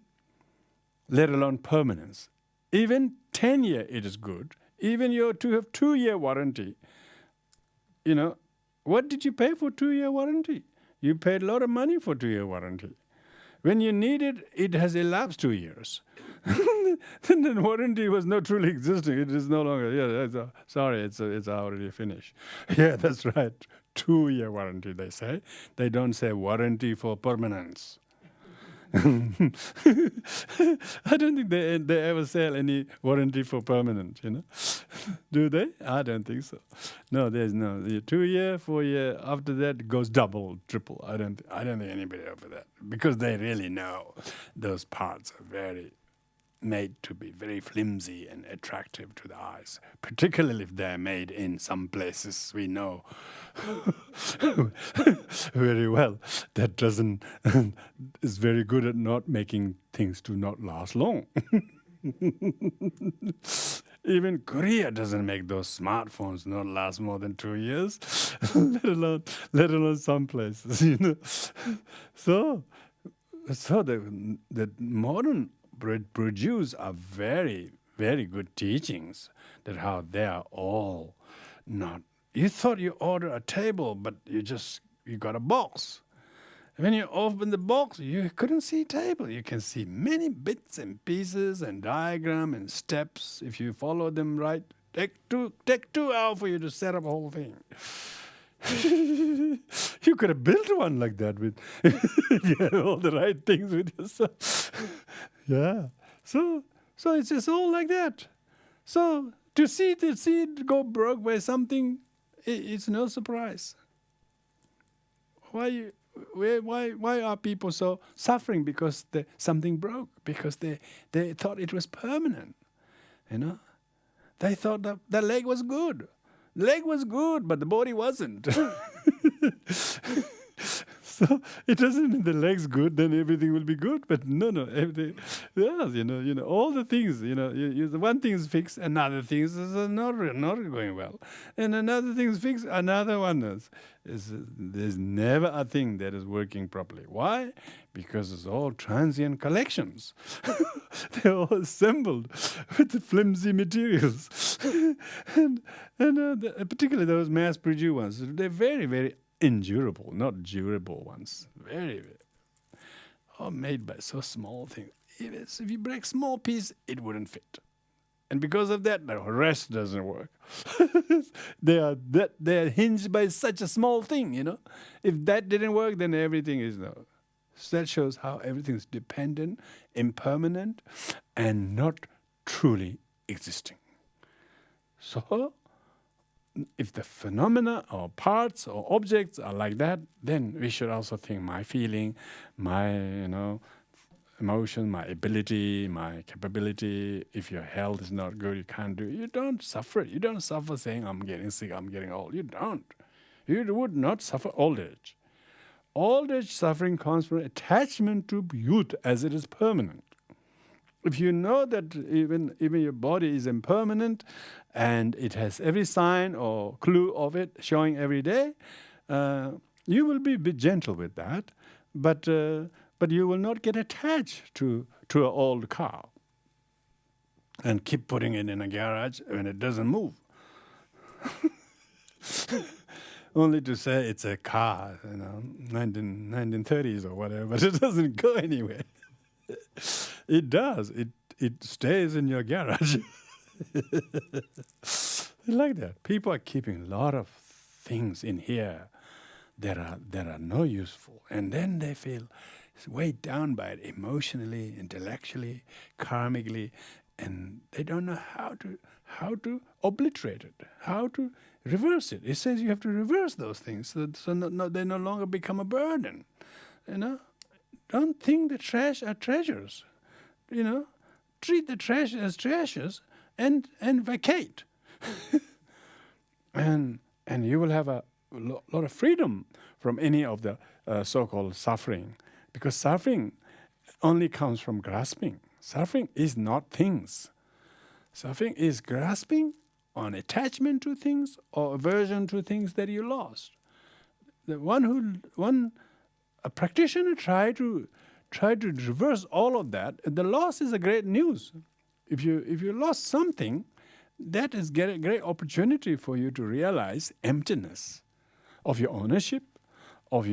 let alone permanence. Even 10 year it is good. Even you have 2-year warranty. What did you pay for 2-year warranty? You paid a lot of money for 2-year warranty. When you need it, it has elapsed 2 years. Then the warranty was not truly existing. It is no longer. Sorry, it's already finished. Yeah, that's right. 2-year warranty, they say. They don't say warranty for permanence. I don't think they ever sell any warranty for permanent, Do they? I don't think so. No, there's no 2-year, 4-year. After that, it goes double, triple. I don't think anybody over that, because they really know those parts are very made to be very flimsy and attractive to the eyes, particularly if they're made in some places we know very well. That doesn't is very good at not making things to not last long. Even Korea doesn't make those smartphones not last more than 2 years, let alone some places, So the modern Jews are very, very good teachings, that how they are all not. You thought you ordered a table, but you got a box. When you open the box, you couldn't see table. You can see many bits and pieces and diagram and steps. If you follow them right, take 2 hours for you to set up a whole thing. You could have built one like that with all the right things with yourself. Yeah. So it's just all like that. So to see it go broke by something, it's no surprise. Why are people so suffering? Because something broke, because they thought it was permanent. They thought that the leg was good. The leg was good, but the body wasn't. So it doesn't mean the leg's good, then everything will be good. But no, everything. Yes, all the things. One thing is fixed, another thing is not going well, and another thing is fixed, another one is. There's never a thing that is working properly. Why? Because it's all transient collections. They're all assembled with the flimsy materials, and particularly those mass-produced ones. They're very, very endurable, not durable ones. Very, very. All made by so small things. If you break small piece, it wouldn't fit. And because of that, the rest doesn't work. They are hinged by such a small thing, If that didn't work, then everything is no. So that shows how everything is dependent, impermanent, and not truly existing. So, if the phenomena or parts or objects are like that, then we should also think my feeling, my emotion, my ability, my capability. If your health is not good, you can't do it. You don't suffer. You don't suffer saying I'm getting sick, I'm getting old. You don't. You would not suffer old age. Old age suffering comes from attachment to youth as it is permanent. If you know that even your body is impermanent and it has every sign or clue of it showing every day, you will be a bit gentle with that, but you will not get attached to an old car and keep putting it in a garage when it doesn't move. Only to say it's a car, 1930s or whatever, but it doesn't go anywhere. It does. It stays in your garage. Like that. People are keeping a lot of things in here that are no useful, and then they feel weighed down by it emotionally, intellectually, karmically, and they don't know how to obliterate it, how to reverse it. It says you have to reverse those things so they no longer become a burden. Don't think the trash are treasures. Treat the trash as treasures and vacate. and you will have a lot of freedom from any of the so-called suffering. Because suffering only comes from grasping. Suffering is not things. Suffering is grasping on attachment to things or aversion to things that you lost. A practitioner try to reverse all of that. The loss is a great news. If you lost something, that is a great opportunity for you to realize emptiness of your ownership, of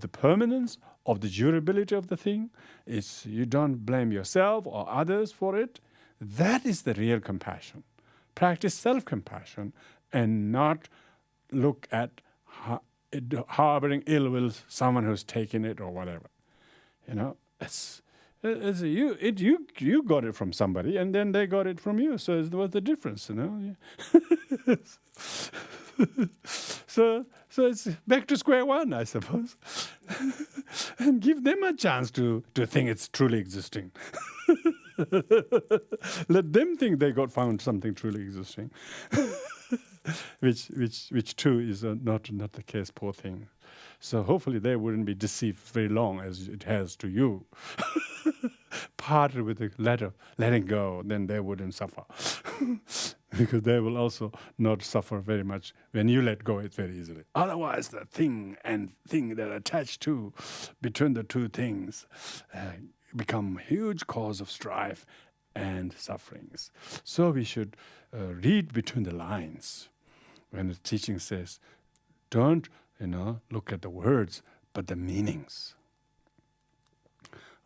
the permanence of the durability of the thing. You don't blame yourself or others for it. That is the real compassion. Practice self-compassion and not look at harboring ill will someone who's taken it or whatever. It's you got it from somebody, and then they got it from you. So what's the difference? So it's back to square one, I suppose, and give them a chance to think it's truly existing. Let them think they found something truly existing, which too is not the case. Poor thing. So hopefully they wouldn't be deceived very long as it has to you. Partly with the letting go, then they wouldn't suffer. Because they will also not suffer very much when you let go it very easily. Otherwise, the thing that attached to between the two things become a huge cause of strife and sufferings. So we should read between the lines when the teaching says, don't look at the words, but the meanings.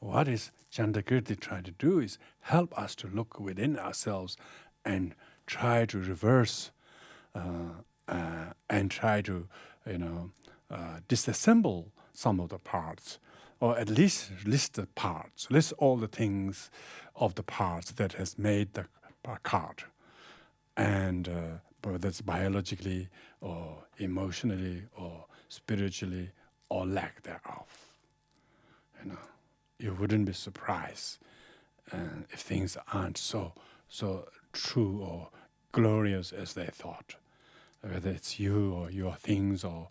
What is Chandrakirti trying to do is help us to look within ourselves and try to reverse and try to, disassemble some of the parts, or at least list the parts, list all the things of the parts that has made the cart, and whether it's biologically or emotionally or spiritually or lack thereof. You wouldn't be surprised if things aren't so true or glorious as they thought. Whether it's you or your things or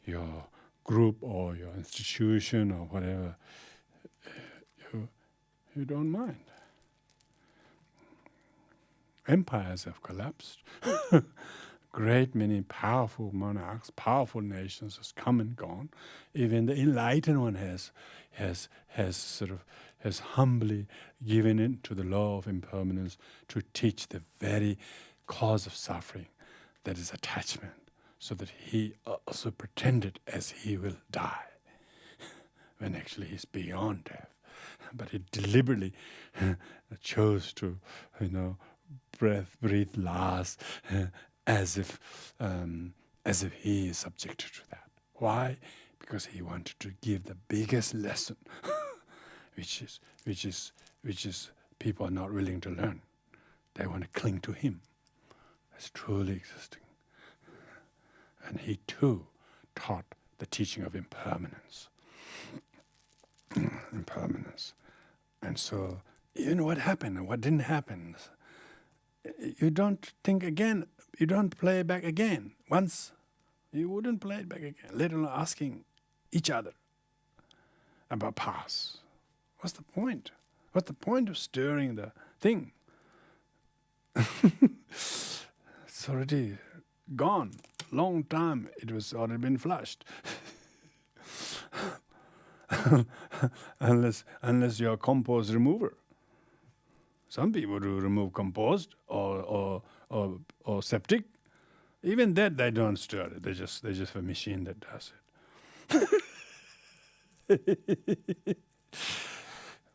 your group or your institution or whatever, you don't mind. Empires have collapsed. Great many powerful monarchs, powerful nations has come and gone. Even the enlightened one has humbly given in to the law of impermanence to teach the very cause of suffering, that is attachment, so that he also pretended as he will die, when actually he's beyond death. But he deliberately chose to, breathe last, as if he is subjected to that. Why? Because he wanted to give the biggest lesson, which is people are not willing to learn. They want to cling to him as truly existing. And he too taught the teaching of impermanence. Impermanence. And so, even what happened and what didn't happen, you don't think again, you don't play it back again. Once, you wouldn't play it back again, let alone asking each other about past. What's the point? What's the point of stirring the thing? It's already gone. Long time it was already been flushed. unless you're a compost remover. Some people do remove compost or septic. Even that they don't stir it. They just have a machine that does it.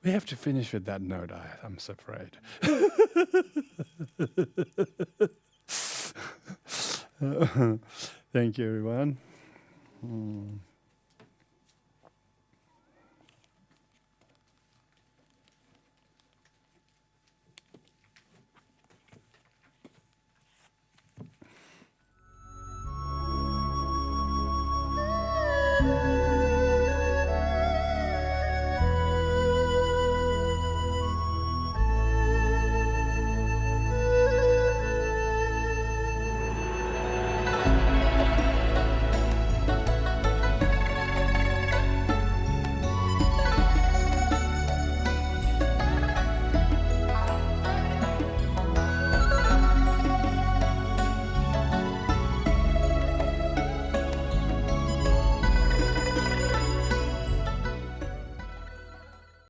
We have to finish with that note, I'm afraid. Thank you, everyone.